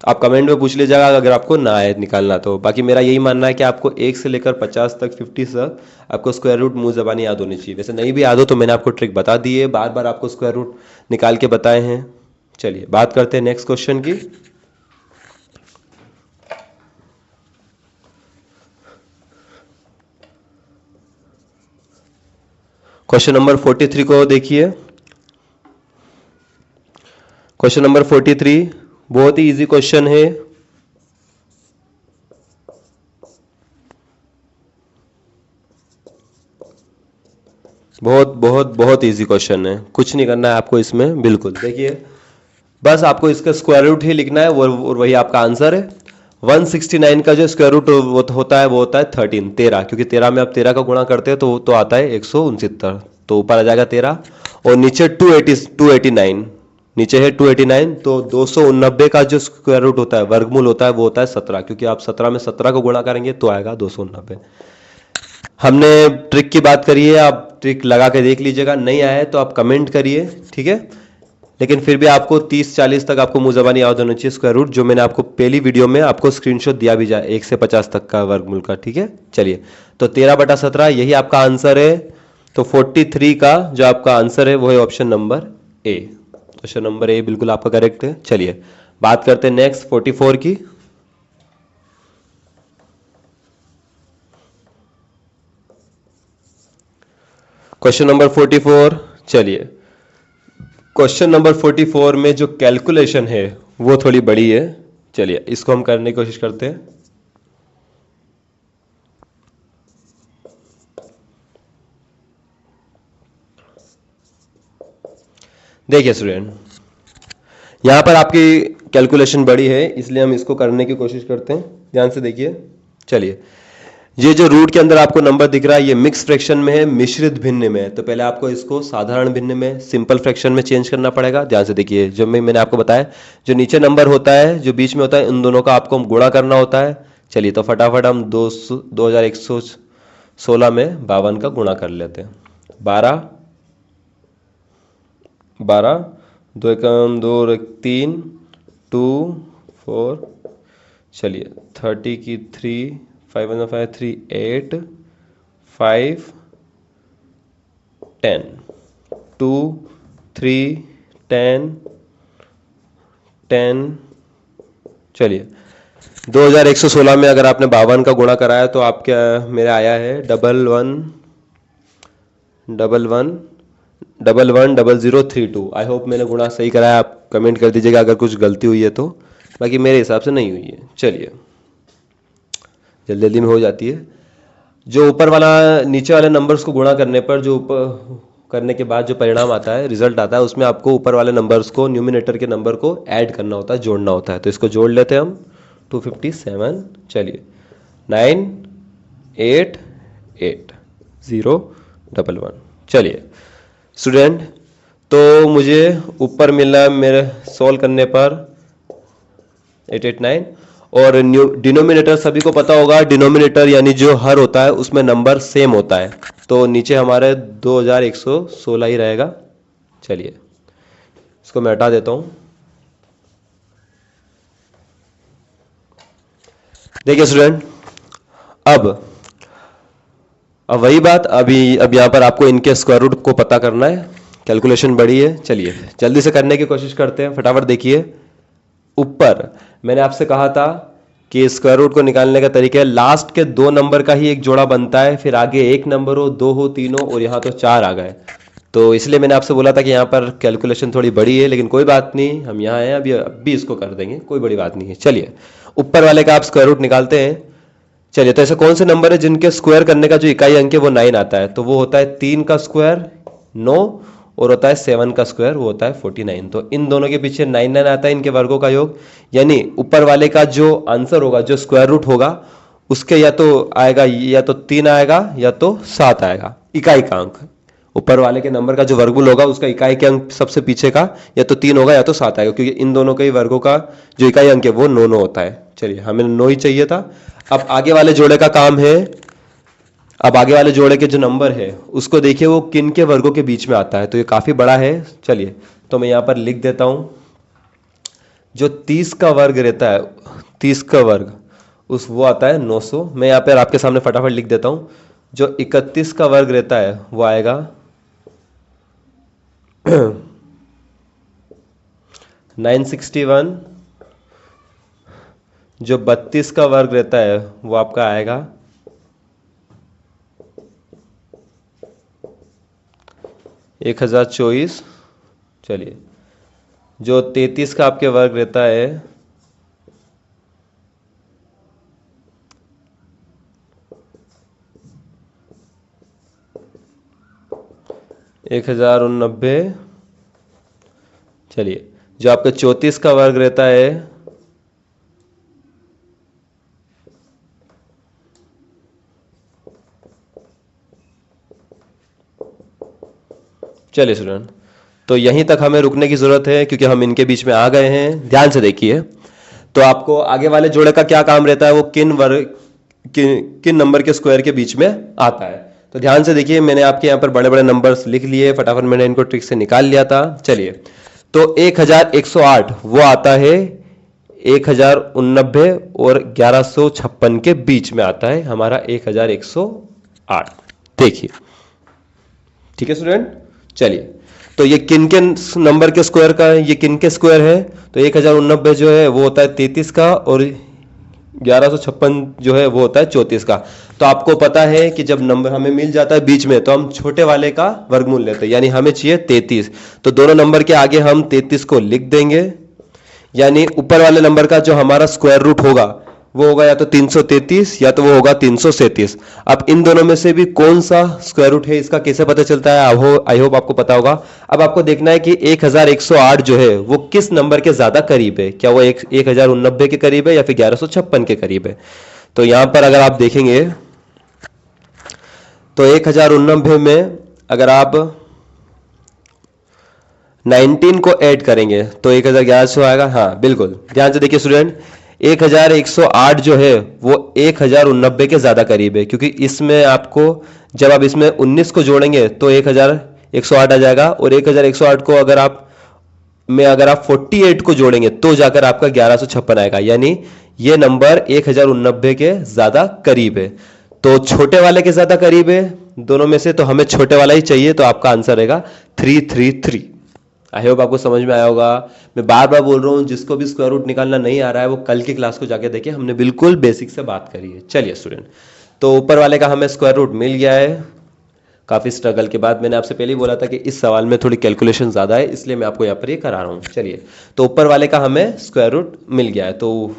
आप कमेंट में पूछ लीजिएगा अगर आपको ना आए निकालना तो। बाकी मेरा यही मानना है कि आपको 1 से लेकर 50 तक 50 तक आपको स्क्वायर रूट मुंह जबानी याद होनी चाहिए। वैसे नहीं भी याद हो तो मैंने आपको ट्रिक बता दी है, बार बार आपको स्क्वायर रूट निकाल के बताए हैं। चलिए बात करते हैं नेक्स्ट क्वेश्चन की। क्वेश्चन नंबर 43 को देखिए। क्वेश्चन नंबर 43 बहुत ही इजी क्वेश्चन है। बहुत बहुत बहुत इजी क्वेश्चन है, कुछ नहीं करना है आपको इसमें। बिल्कुल देखिए, बस आपको इसका स्क्वायर रूट ही लिखना है और वही आपका आंसर है। 169 का जो स्क्वायर रूट होता है वो होता है 13, क्योंकि 13 में आप 13 का गुणा करते हैं तो आता है 169, तो ऊपर आ जाएगा 13। और नीचे 289, नीचे है 289, तो 289 का जो स्क्वायर रूट होता है वर्गमूल होता है वो होता है 17, क्योंकि आप 17 में 17 को गुणा करेंगे तो आएगा 289। हमने ट्रिक की बात करी है, आप ट्रिक लगा के देख लीजिएगा। नहीं आया है तो आप कमेंट करिए, ठीक है। लेकिन फिर भी आपको 30-40 तक आपको मुंह जबानी याद होना चाहिए स्क्वायर रूट, जो मैंने आपको पहली वीडियो में आपको स्क्रीनशॉट दिया भी जाए 1 से 50 तक का वर्गमूल का, ठीक है। चलिए, तो 13/17 यही आपका आंसर है। तो 43 का जो आपका आंसर है वो है option number A. Option number A बिल्कुल आपका करेक्ट है। चलिए बात करते हैं नेक्स्ट 44 की। Question number 44। चलिए, क्वेश्चन नंबर 44 में जो कैलकुलेशन है वो थोड़ी बड़ी है। चलिए इसको हम करने की कोशिश करते हैं। देखिए स्टूडेंट, यहां पर आपकी कैलकुलेशन बड़ी है इसलिए हम इसको करने की कोशिश करते हैं। ध्यान से देखिए। चलिए, ये जो रूट के अंदर आपको नंबर दिख रहा है ये मिक्स फ्रैक्शन में है, मिश्रित भिन्न में है। तो पहले आपको इसको साधारण भिन्न में, सिंपल फ्रैक्शन में चेंज करना पड़ेगा। ध्यान से देखिए, जो मैंने आपको बताया, जो नीचे नंबर होता है जो बीच में होता है, इन दोनों का आपको गुणा करना होता है। चलिए तो फटाफट हम 2116 में 52 का गुणा कर लेते हैं। 12 2 एकम 2 और 3 2 4। चलिए 30 की 3 5 1 5 3 8 5 10 2 3 10 10। चलिए 2116 में अगर आपने 52 का गुणा कराया तो आपका मेरा आया है 11 11110032। आई होप मैंने गुणा सही कराया, आप कमेंट कर दीजिएगा अगर कुछ गलती हुई है तो, बाकी मेरे हिसाब से नहीं हुई है। चलिए जल्दी जल्दी में हो जाती है। जो ऊपर वाला नीचे वाले नंबर्स को गुणा करने पर जो ऊपर करने के बाद जो परिणाम आता है, रिजल्ट आता है, उसमें आपको ऊपर वाले नंबर्स को, न्यूमिनेटर के नंबर को ऐड करना होता है, जोड़ना होता है। तो इसको जोड़ लेते हैं हम, 257। चलिए 988011। चलिए स्टूडेंट, तो मुझे ऊपर मिला मेरे सॉल्व करने पर 889, और डिनोमिनेटर सभी को पता होगा, डिनोमिनेटर यानी जो हर होता है उसमें नंबर सेम होता है, तो नीचे हमारे 2116 ही रहेगा। चलिए इसको मैं हटा देता हूं। देखिए स्टूडेंट, अब वही बात, अब यहाँ पर आपको इनके स्क्वायर रूट को पता करना है। कैलकुलेशन बड़ी है, चलिए जल्दी से करने की कोशिश करते हैं। फटाफट देखिए, ऊपर मैंने आपसे कहा था कि स्क्वायर रूट को निकालने का तरीका है, लास्ट के 2 नंबर का ही एक जोड़ा बनता है, फिर आगे 1 नंबर हो, 2 हो, 3 हो, और यहाँ तो 4 आ गए। तो इसलिए मैंने आपसे बोला था कि यहाँ पर कैलकुलेशन थोड़ी बड़ी है, लेकिन कोई बात नहीं, हम यहाँ हैं, अभी इसको कर देंगे, कोई बड़ी बात नहीं है। चलिए ऊपर वाले का आप स्क्वायर रूट निकालते हैं। चलिए, तो ऐसे कौन से नंबर है जिनके स्क्वायर करने का जो इकाई अंक है वो 9 आता है? तो वो होता है 3 का स्क्वायर 9, और होता है 7 का स्क्वायर, वो होता है 49। तो इन दोनों के पीछे 9 आता है, इनके वर्गों का योग, यानी ऊपर वाले का जो आंसर होगा, जो स्क्वायर रूट होगा, उसके या तो आएगा, या तो 3 आएगा या तो 7 आएगा, इकाई का अंक। ऊपर वाले के नंबर का जो वर्गमूल होगा उसका इकाई के अंक सबसे पीछे का या तो 3 होगा या तो 7 आएगा, क्योंकि इन दोनों के ही वर्गों का जो इकाई अंक है वो 9 होता है। चलिए, हमें 9 ही चाहिए था। अब आगे वाले जोड़े का काम है। अब आगे वाले जोड़े के जो नंबर है उसको देखिए वो किन के वर्गों के बीच में आता है, तो ये काफी बड़ा है। चलिए, तो मैं यहां पर लिख देता हूं, जो 30 का वर्ग रहता है, 30 का वर्ग वो आता है 900। मैं यहां पर आपके सामने फटाफट लिख देता हूं, जो 31 का वर्ग रहता है वो आएगा 961। जो 32 का वर्ग रहता है वो आपका आएगा 1024। चलिए, जो 33 का आपके वर्ग रहता है 1089। चलिए, जो आपका 34 का वर्ग रहता है चलिए स्टूडेंट, तो यहीं तक हमें रुकने की जरूरत है क्योंकि हम इनके बीच में आ गए हैं। ध्यान से देखिए, तो आपको आगे वाले जोड़े का क्या काम रहता है, वो किन नंबर के स्क्वायर के बीच में आता है। तो ध्यान से देखिए, मैंने आपके यहाँ पर बड़े बड़े नंबर्स लिख लिए, फटाफट मैंने इनको ट्रिक से निकाल लिया था। चलिए, तो 1108 वो आता है 1089 और 1156 के बीच में आता है हमारा 1108। देखिए, ठीक है स्टूडेंट। चलिए, तो ये किन के नंबर के स्क्वायर का है, ये किन के स्क्वायर है? तो 1089 जो है वो होता है 33 का, और 1156 जो है वो होता है 34 का। तो आपको पता है कि जब नंबर हमें मिल जाता है बीच में तो हम छोटे वाले का वर्गमूल लेते हैं, यानी हमें चाहिए 33। तो दोनों नंबर के आगे हम 33 को लिख देंगे, यानी ऊपर वाले नंबर का जो हमारा स्क्वायर रूट होगा वो होगा या तो 333 या तो वो होगा 337। अब इन दोनों में से भी कौन सा स्क्वायर रूट है, इसका कैसे पता चलता है, आई होप आपको पता होगा। अब आपको देखना है कि 1108 जो है वो किस नंबर के ज्यादा करीब है, क्या वो 1089 के करीब है या फिर 1156 के करीब है। तो यहां पर अगर आप देखेंगे तो 1089 में अगर आप 19 को ऐड करेंगे तो 1100 आएगा। हाँ बिल्कुल, ध्यान से देखिए स्टूडेंट, 1108 जो है वो 1089 के ज्यादा करीब है, क्योंकि इसमें आपको जब आप इसमें 19 को जोड़ेंगे तो 1108 आ जाएगा, और 1108 को अगर आप 48 को जोड़ेंगे तो जाकर आपका 1156 आएगा, यानी ये नंबर 1089 के ज्यादा करीब है। तो छोटे वाले के ज्यादा करीब है दोनों में से, तो हमें छोटे वाला ही चाहिए, तो आपका आंसर रहेगा 333। आई होप आपको समझ में आया होगा। मैं बार बार बोल रहा हूं, जिसको भी स्क्वायर रूट निकालना नहीं आ रहा है वो कल की क्लास को जाके देखिए, हमने बिल्कुल बेसिक से बात करी है। चलिए स्टूडेंट, तो ऊपर वाले का हमें स्क्वायर रूट मिल गया है। काफ़ी स्ट्रगल के बाद। मैंने आपसे पहले ही बोला था कि इस सवाल में थोड़ी कैलकुलेशन ज़्यादा है, इसलिए मैं आपको यहाँ पर ये करा रहा हूँ। चलिए, तो ऊपर वाले का हमें स्क्वायर रूट मिल गया है, तो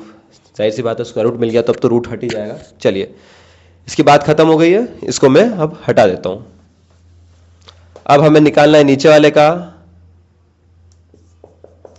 जाहिर सी बात है स्क्वायर रूट मिल गया तो अब तो रूट हट ही जाएगा। चलिए, इसकी बात खत्म हो गई है, इसको मैं अब हटा देता हूँ। अब हमें निकालना है नीचे वाले का।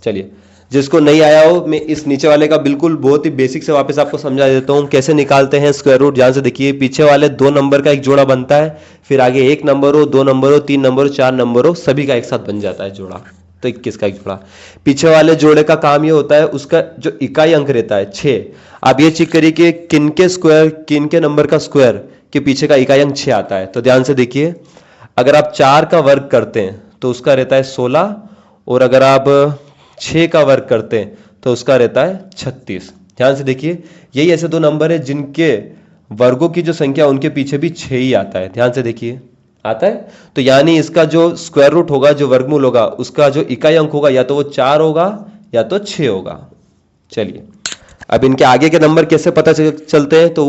चलिए, जिसको नहीं आया हो, मैं इस नीचे वाले का बिल्कुल बहुत ही बेसिक से वापस आपको समझा देता हूँ कैसे निकालते हैं स्क्वायर रूट। ध्यान से देखिए, पीछे वाले 2 नंबर का एक जोड़ा बनता है, फिर आगे 1 नंबर हो, 2 नंबर हो, 3 नंबर हो, 4 नंबर हो, सभी का एक साथ बन जाता है जोड़ा, तो 21 का एक जोड़ा। पीछे वाले जोड़े का काम ये होता है, उसका जो इकाई अंक रहता है 6। आप ये चेक करिए कि किन के नंबर का स्क्वायर के पीछे का इकाई अंक 6 आता है। तो ध्यान से देखिए, अगर आप 4 का वर्ग करते हैं तो उसका रहता है 16, और अगर आप 6 का वर्ग करते हैं तो उसका रहता है 36। ध्यान से देखिए, यही ऐसे 2 नंबर है जिनके वर्गों की जो संख्या उनके पीछे भी 6 ही आता है। ध्यान से देखिए, आता है। तो यानी इसका जो स्क्वायर रूट होगा, जो वर्गमूल होगा, उसका जो इकाई अंक होगा या तो वो 4 होगा या तो 6 होगा। चलिए, अब इनके आगे के नंबर कैसे पता चलते हैं, तो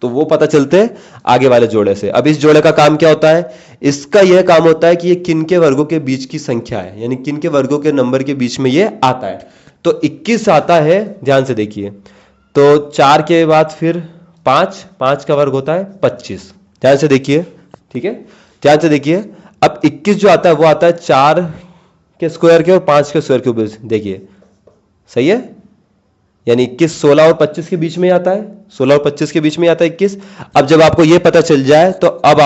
वो पता चलते हैं आगे वाले जोड़े से। अब इस जोड़े का काम क्या होता है, इसका यह काम होता है कि ये किन के वर्गों के बीच की संख्या है, यानी किन के वर्गों के नंबर के बीच में ये आता है। तो 21 आता है। ध्यान से देखिए, तो 4 के बाद फिर 5 का वर्ग होता है 25। ध्यान से देखिए, ठीक है, ध्यान से देखिए। अब 21 जो आता है वो आता है 4 के स्क्वायर के और 5 के स्क्वायर के बीच। देखिए, सही है, यानी 21 16 और 25 के बीच में आता है, 16 और 25 के बीच में आता है 21। अब जब आपको ये पता चल जाए तो अब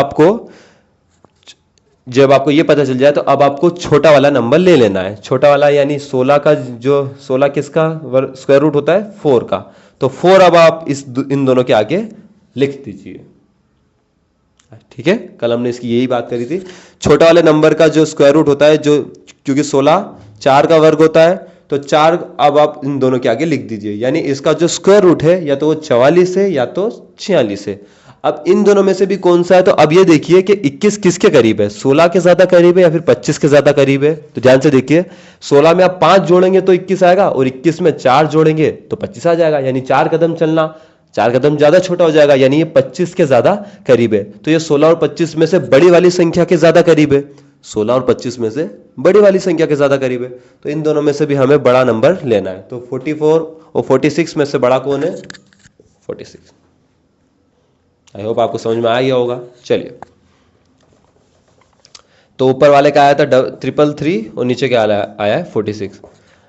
आपको छोटा वाला नंबर ले लेना है। छोटा वाला यानी 16 का, जो 16 किसका स्क्वायर रूट होता है 4 का, तो 4 अब आप इन दोनों के आगे लिख दीजिए। ठीक है, कल हमने इसकी यही बात करी थी। छोटा वाले नंबर का जो स्क्वायर रूट होता है, जो क्योंकि 16 4 का वर्ग होता है, तो 4 अब आप इन दोनों के आगे लिख दीजिए। यानी इसका जो स्क्वायर रूट है या तो वो 44 है या तो 46 है। अब इन दोनों में से भी कौन सा है, तो अब ये देखिए कि 21 किसके करीब है, 16 के ज्यादा करीब है या फिर 25 के ज्यादा करीब है। तो ध्यान से देखिए, 16 में आप 5 जोड़ेंगे तो 21 आएगा, और 21 में 4 जोड़ेंगे तो 25 आ जाएगा। यानी 4 कदम चलना, 4 कदम ज्यादा छोटा हो जाएगा, यानी ये 25 के ज्यादा करीब है। तो ये 16 और 25 में से बड़ी वाली संख्या के ज्यादा करीब है। 16 और 25 में से बड़ी वाली संख्या के ज्यादा करीब है। तो इन दोनों में से भी हमें बड़ा नंबर लेना है। तो 44 और 46 में से बड़ा कौन है, 46। आई होप आपको समझ में आ गया होगा। चलिए, तो ऊपर वाले का आया था 333 और नीचे क्या आया है 46।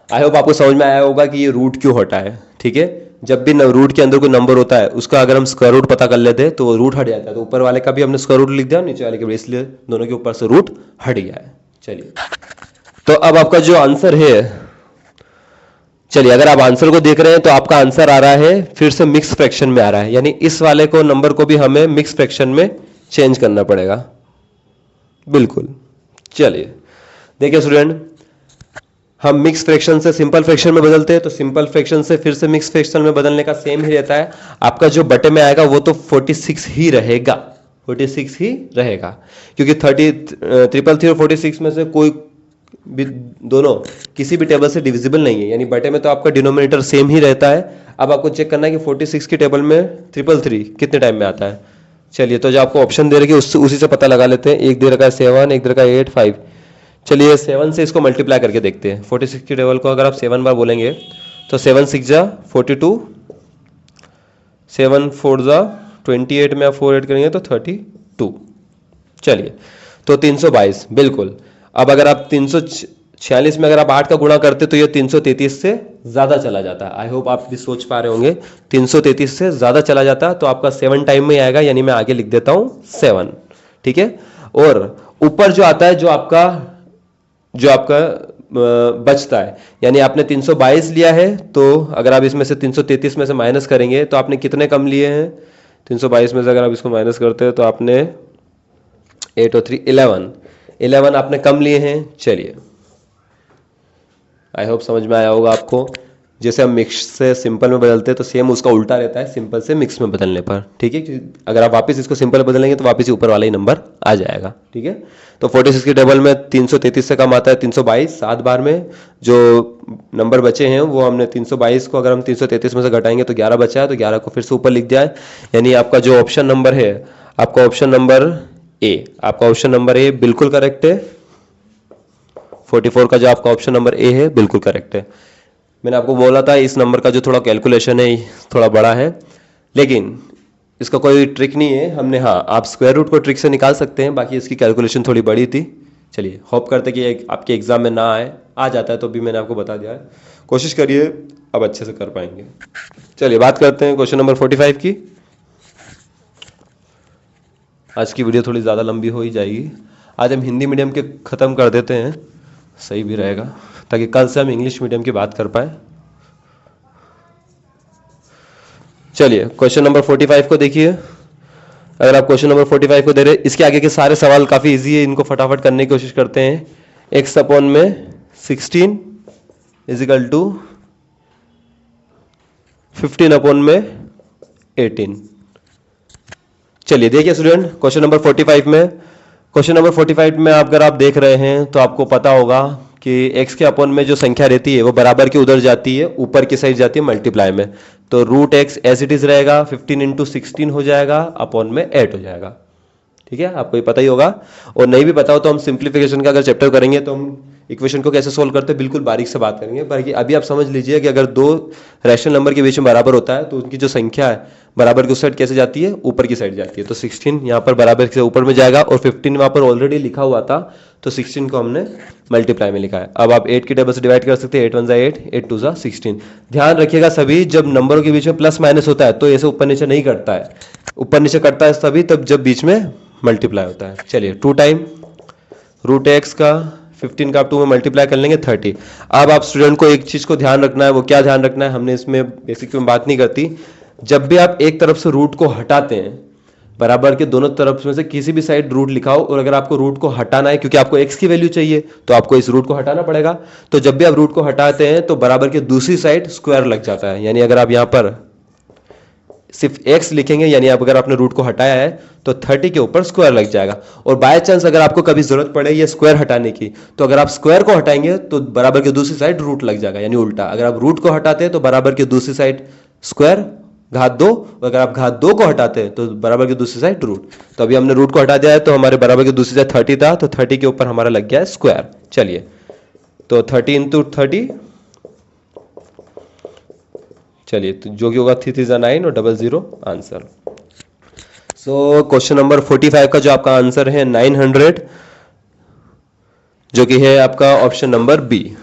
आई होप आपको समझ में आया होगा कि ये रूट क्यों हटा है। ठीक है, जब भी रूट के अंदर कोई नंबर होता है उसका अगर हम स्क्वायर रूट पता कर लेते हैं तो वो रूट हट जाता है। तो ऊपर वाले का भी हमने स्क्वायर रूट लिख दिया, नीचे वाले के भी, इसलिए दोनों के ऊपर से रूट हट गया है। चलिए, तो अब आपका जो आंसर है, चलिए अगर आप आंसर को देख रहे हैं तो आपका आंसर आ रहा है फिर से मिक्स फ्रैक्शन में आ रहा है, यानी इस वाले को नंबर को भी हमें मिक्स फ्रैक्शन में चेंज करना पड़ेगा। बिल्कुल, चलिए देखिए स्टूडेंट, हम मिक्स फ्रैक्शन से सिंपल फ्रैक्शन में बदलते हैं, तो सिंपल फ्रैक्शन से फिर से मिक्स फ्रैक्शन में बदलने का सेम ही रहता है। आपका जो बटे में आएगा वो तो 46 ही रहेगा, 46 ही रहेगा, क्योंकि 333 और 46 में से कोई भी दोनों किसी भी टेबल से डिविजिबल नहीं है, यानी बटे में तो आपका डिनोमिनेटर सेम ही रहता है। अब आपको चेक करना है कि 46 की टेबल में 333 कितने टाइम में आता है। चलिए, तो जो आपको ऑप्शन दे रखे उसी से पता लगा लेते हैं। एक दे रखा है 7, एक दे रखा है 8, 5। चलिए 7 से इसको मल्टीप्लाई करके देखते हैं। 46 की टेबल को अगर आप 7 बार बोलेंगे तो 7 6 जा 42, 7 4 जा 28 में आप 4 ऐड करेंगे तो 32। चलिए, तो 322 बिल्कुल। अब अगर आप 346 में अगर आप 8 का गुणा करते तो ये 333 से ज्यादा चला जाता है। आई होप आप भी सोच पा रहे होंगे, 333 से ज्यादा चला जाता है, तो आपका 7 टाइम में आएगा, यानी मैं आगे लिख देता हूं 7। ठीक है, और ऊपर जो आता है, जो आपका बचता है, यानी आपने 322 लिया है, तो अगर आप इसमें से 333 में से माइनस करेंगे तो आपने कितने कम लिए हैं। 322 में से अगर आप इसको माइनस करते हैं तो आपने 8 और 3 11 आपने कम लिए हैं। चलिए, आई होप समझ में आया होगा आपको। जैसे हम मिक्स से सिंपल में बदलते हैं तो सेम उसका उल्टा रहता है सिंपल से मिक्स में बदलने पर। ठीक है, अगर आप वापस इसको सिंपल बदलेंगे तो वापस ऊपर वाला ही नंबर आ जाएगा। ठीक है, तो 46 की टेबल में 333 से कम आता है 322। 7 बार में जो नंबर बचे हैं वो हमने 322 को अगर हम 333 में से घटाएंगे तो 11 बचा है, तो 11 को फिर से ऊपर लिख दिया है। यानी आपका जो ऑप्शन नंबर है, आपका ऑप्शन नंबर ए, आपका ऑप्शन नंबर ए बिल्कुल करेक्ट है। 44 का जो आपका ऑप्शन नंबर ए है बिल्कुल करेक्ट है। मैंने आपको बोला था इस नंबर का जो थोड़ा कैलकुलेशन है थोड़ा बड़ा है, लेकिन इसका कोई ट्रिक नहीं है। हमने, हाँ, आप स्क्वायर रूट को ट्रिक से निकाल सकते हैं, बाकी इसकी कैलकुलेशन थोड़ी बड़ी थी। चलिए, होप करते कि आपके एग्जाम में ना आए, आ जाता है तो भी मैंने आपको बता दिया है। कोशिश करिए अब अच्छे से कर पाएंगे। चलिए बात करते हैं क्वेश्चन नंबर 45 की। आज की वीडियो थोड़ी ज़्यादा लंबी हो ही जाएगी। आज हम हिंदी मीडियम के ख़त्म कर देते हैं, सही भी रहेगा, ताकि कल से हम इंग्लिश मीडियम की बात कर पाए। चलिए क्वेश्चन नंबर 45 को देखिए। अगर आप क्वेश्चन नंबर 45 को दे रहे, इसके आगे के सारे सवाल काफ़ी इजी है, इनको फटाफट करने की कोशिश करते हैं। x अपॉन में 16 इजिकल टू 15 अपॉन में 18। चलिए देखिए स्टूडेंट, क्वेश्चन नंबर 45 में, क्वेश्चन नंबर 45 में अगर आप देख रहे हैं तो आपको पता होगा कि x के अपॉन में जो संख्या रहती है वो बराबर के उधर जाती है, ऊपर की साइड जाती है मल्टीप्लाई में। तो root x as it is रहेगा, 15 इंटू 16 हो जाएगा, अपॉन में 8 हो जाएगा। ठीक है, आपको ये पता ही होगा। और नहीं भी पता हो तो हम सिंप्लीफिकेशन का अगर चैप्टर करेंगे तो हम इक्वेशन को कैसे सोल्व करते हैं बिल्कुल बारीक से बात करेंगे। बाकी अभी आप समझ लीजिए कि अगर दो रैशनल नंबर के बीच में बराबर होता है तो उनकी जो संख्या है बराबर की उस साइड कैसे जाती है, ऊपर की साइड जाती है। तो 16 यहाँ पर बराबर से ऊपर में जाएगा और 15 वहाँ पर ऑलरेडी लिखा हुआ था, तो 16 को हमने मल्टीप्लाई में लिखा है। अब आप 8 की टेबल से डिवाइड कर सकते हैं, 8 1 8, 8 2 16। ध्यान रखिएगा सभी, जब नंबरों के बीच में प्लस माइनस होता है तो ऐसे ऊपर नीचे नहीं करता है, ऊपर नीचे करता है तभी तब जब बीच में मल्टीप्लाई होता है। चलिए 2 टाइम रूट एक्स का 15 का आप 2 में मल्टीप्लाई कर लेंगे 30। अब आप स्टूडेंट को एक चीज को ध्यान रखना है, वो क्या ध्यान रखना है, हमने इसमें बेसिक में बात नहीं करती। जब भी आप एक तरफ से रूट को हटाते हैं, बराबर के दोनों तरफ में से किसी भी साइड रूट लिखाओ, और अगर आपको रूट को हटाना है क्योंकि आपको एक्स की वैल्यू चाहिए तो आपको इस रूट को हटाना पड़ेगा। तो जब भी आप रूट को हटाते हैं तो बराबर के दूसरी साइड स्क्वायर लग जाता है। यानी अगर आप यहां पर सिर्फ x लिखेंगे, यानी आप अगर आपने रूट को हटाया है तो 30 के ऊपर स्क्वायर लग जाएगा। और बाय चांस अगर आपको कभी जरूरत पड़े ये स्क्वायर हटाने की, तो अगर आप स्क्वायर को हटाएंगे तो बराबर के दूसरी साइड रूट लग जाएगा, यानी उल्टा। अगर आप रूट को हटाते हैं तो बराबर के दूसरी साइड स्क्वायर घात 2, अगर आप घात 2 को हटाते हैं तो बराबर के दूसरी साइड रूट। तो अभी हमने रूट को हटा दिया है तो हमारे बराबर के दूसरी साइड 30 था, तो 30 के ऊपर हमारा लग गया है स्क्वायर। चलिए तो 30 इंटू 30, चलिए तो जो कि होगा 3 3 9 और 00 आंसर। सो क्वेश्चन नंबर 45 का जो आपका आंसर है 900, जो कि है आपका ऑप्शन नंबर बी।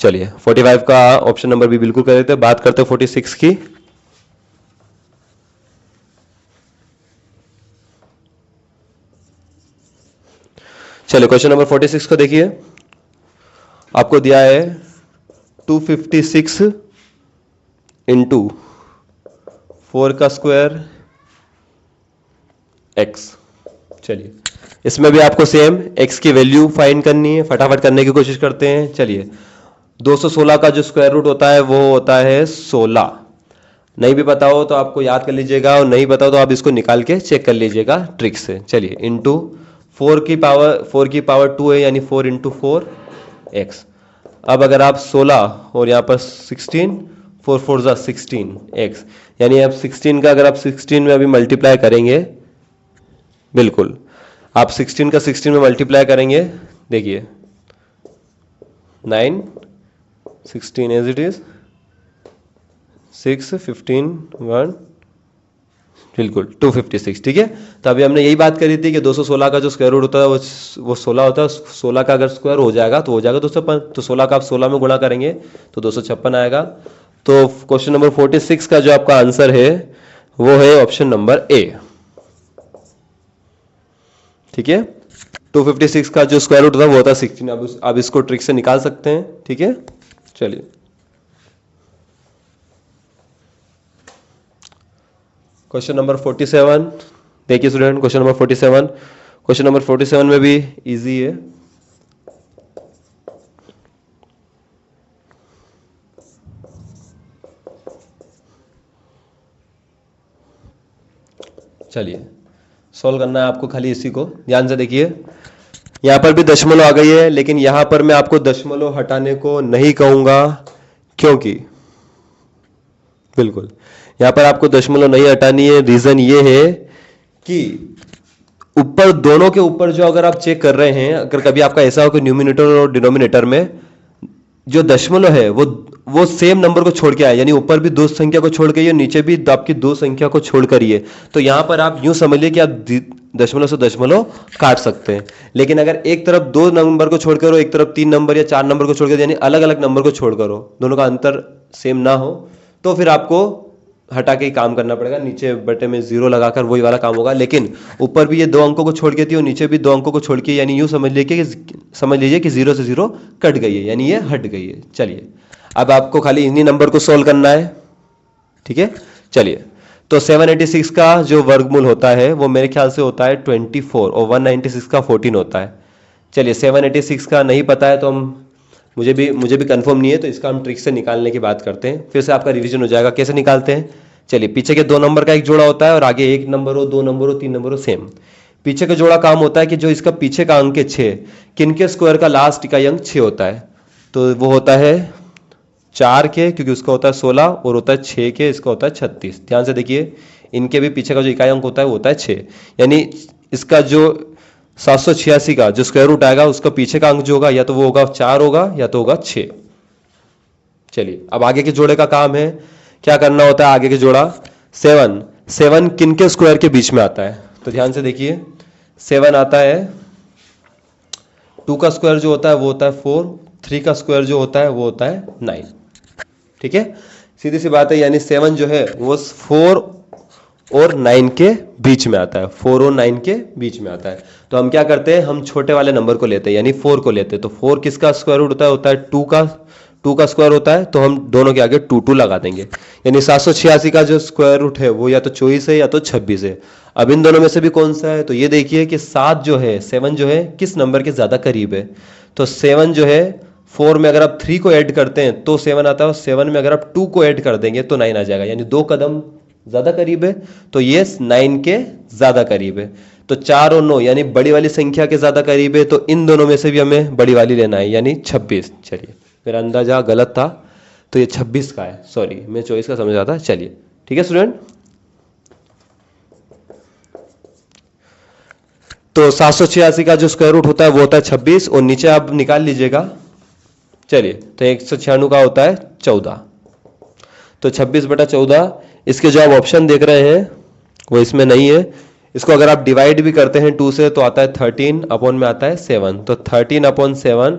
चलिए 45 का ऑप्शन नंबर बी बिल्कुल कर देते हैं। बात करते हैं 46 की। चलिए क्वेश्चन नंबर 46 को देखिए, आपको दिया है 256 इंटू 4 का स्क्वायर x। चलिए इसमें भी आपको सेम x की वैल्यू फाइंड करनी है, फटाफट करने की कोशिश करते हैं। चलिए 216 का जो स्क्वायर रूट होता है वो होता है 16। नहीं भी पता हो तो आपको याद कर लीजिएगा, और नहीं पता हो तो आप इसको निकाल के चेक कर लीजिएगा ट्रिक से। चलिए इंटू 4 की पावर 2 है, यानी 4 इंटू 4 x। अब अगर आप 16 और यहाँ पर 16, 4 4 जा 16 x, यानी आप 16 का अगर आप 16 में अभी मल्टीप्लाई करेंगे, बिल्कुल आप 16 का 16 में मल्टीप्लाई करेंगे, देखिए 9 16 एज इट इज 6 15 1, बिल्कुल 256। ठीक है, तो अभी हमने यही बात करी थी कि 216 का जो स्क्वायर रूट होता है वो 16 होता है। 16 का अगर स्क्वायर हो जाएगा तो हो जाएगा 256, तो 16 का आप 16 में गुणा करेंगे तो 256 आएगा। तो क्वेश्चन नंबर 46 का जो आपका आंसर है वो है ऑप्शन नंबर ए। ठीक है, 256 का जो स्क्वायर रूट था वो होता है 16। अब इसको ट्रिक से निकाल सकते हैं। ठीक है, चलिए क्वेश्चन नंबर 47 देखिए student, question number 47, question number 47 में भी इजी है। चलिए सॉल्व करना है आपको, खाली इसी को ध्यान से देखिए। यहां पर भी दशमलव आ गई है, लेकिन यहां पर मैं आपको दशमलव हटाने को नहीं कहूंगा, क्योंकि बिल्कुल यहां पर आपको दशमलव नहीं हटानी है। रीजन ये है कि ऊपर दोनों के ऊपर जो अगर आप चेक कर रहे हैं, अगर कभी आपका ऐसा हो कि न्यूमिनेटर और डिनोमिनेटर में जो दशमलव है वो सेम नंबर को छोड़ के आए, यानी ऊपर भी दो संख्या को छोड़ के नीचे भी आपकी दो संख्या को छोड़ कर ही है, तो यहां पर आप यूं समझ लीजिए कि आप दशमलव से दशमलव काट सकते हैं। लेकिन अगर एक तरफ दो नंबर को छोड़कर हो, एक तरफ तीन नंबर या चार नंबर को छोड़कर, यानी अलग अलग नंबर को छोड़कर हो, दोनों का अंतर सेम ना हो, तो फिर आपको हटा के ही काम करना पड़ेगा, नीचे बटे में जीरो लगाकर वही वाला काम होगा। लेकिन ऊपर भी ये दो अंकों को छोड़ के थी और नीचे भी दो अंकों को छोड़ के, यानी यूं समझ लीजिए कि जीरो से जीरो कट गई है, यानी ये हट गई है। चलिए अब आपको खाली इन्हीं नंबर को सोल्व करना है, ठीक है। चलिए तो 786 का जो वर्गमूल होता है वो मेरे ख्याल से होता है 24 और 196 का 14 होता है। चलिए 786 का नहीं पता है तो हम मुझे भी कंफर्म नहीं है, तो इसका हम ट्रिक से निकालने की बात करते हैं, फिर से आपका रिवीजन हो जाएगा कैसे निकालते हैं। चलिए पीछे के दो नंबर का एक जोड़ा होता है और आगे एक नंबर हो, दो नंबर हो, तीन नंबर हो, सेम। पीछे का जोड़ा काम होता है कि जो इसका पीछे का अंक है 6, किनके स्क्वायर का लास्ट इकाई अंक 6 होता है, तो वो होता है 4 के, क्योंकि उसका होता है 16 और होता है 6 के, इसका होता है 36। ध्यान से देखिए, इनके भी पीछे का जो इकाई अंक होता है वो होता है 6, यानी इसका जो 786 का जो स्क्वायर रूट आएगा उसका पीछे का अंक जो होगा या तो वो होगा 4 होगा या तो होगा 6। चलिए अब आगे के जोड़े का काम है, क्या करना होता है आगे के जोड़ा। 7 किनके स्क्वायर के बीच में आता है, तो ध्यान से देखिए 7 आता है 2 का स्क्वायर जो होता है वो होता है 4, 3 का स्क्वायर जो होता है वो होता है 9, ठीक है, सीधी सी बात है। यानी 7 जो है वो 4 और 9 के बीच में आता है, 4 और 9 के बीच में आता है। तो हम क्या करते हैं, हम छोटे वाले नंबर को लेते हैं, यानी 4 को लेते हैं। तो 4 किसका स्क्वायर रूट होता है 2 का स्क्वायर होता है, तो हम दोनों के आगे 2 लगा देंगे, यानी 786 का जो स्क्वायर रूट है वो या तो 24 है या तो 26 है। अब इन दोनों में से भी कौन सा है, तो ये देखिए कि 7 जो है किस नंबर के ज्यादा करीब है, तो 7 जो है 4 में अगर आप 3 को ऐड करते हैं तो 7 आता है, और 7 में अगर आप 2 को ऐड कर देंगे तो 9 आ जाएगा, यानी 2 कदम ज्यादा करीब है, तो ये 9 के ज्यादा करीब है। तो 4 और 9 यानी बड़ी वाली संख्या के ज्यादा करीब है, तो इन दोनों में से भी हमें बड़ी वाली लेना है, यानी 26। चलिए मेरा अंदाजा गलत था, तो ये 26 का है, सॉरी मैं 24 का समझ रहा था। चलिए ठीक है स्टूडेंट, तो 786 का जो स्क्वायर रूट होता है वो होता है 26, और नीचे आप निकाल लीजिएगा। चलिए तो 196 का होता है 14, तो 26/14। इसके जो आप ऑप्शन देख रहे हैं वो इसमें नहीं है। इसको अगर आप डिवाइड भी करते हैं 2 से तो आता है 13 अपॉन में आता है 7, तो 13/7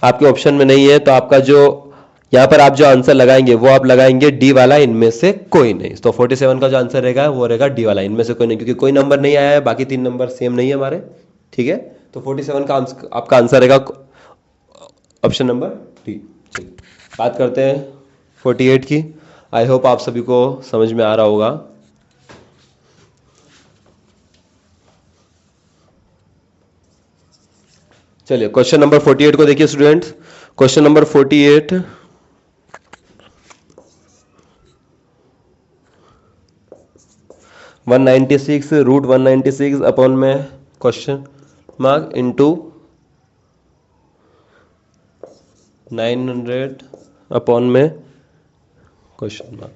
आपके ऑप्शन में नहीं है, तो आपका जो यहाँ पर आप जो आंसर लगाएंगे वो आप लगाएंगे डी वाला, इनमें से कोई नहीं। तो 47 का जो आंसर रहेगा वो रहेगा डी वाला, इनमें से कोई नहीं, क्योंकि कोई नंबर नहीं आया है, बाकी 3 नंबर सेम नहीं है हमारे, ठीक है। तो 47 का आपका आंसर रहेगा ऑप्शन नंबर डी। चलिए बात करते हैं 48 की। आई होप आप सभी को समझ में आ रहा होगा। चलिए क्वेश्चन नंबर 48 को देखिए स्टूडेंट्स। क्वेश्चन नंबर 48, √196 अपॉन में क्वेश्चन मार्क इंटू 900 अपॉन में क्वेश्चन मार्क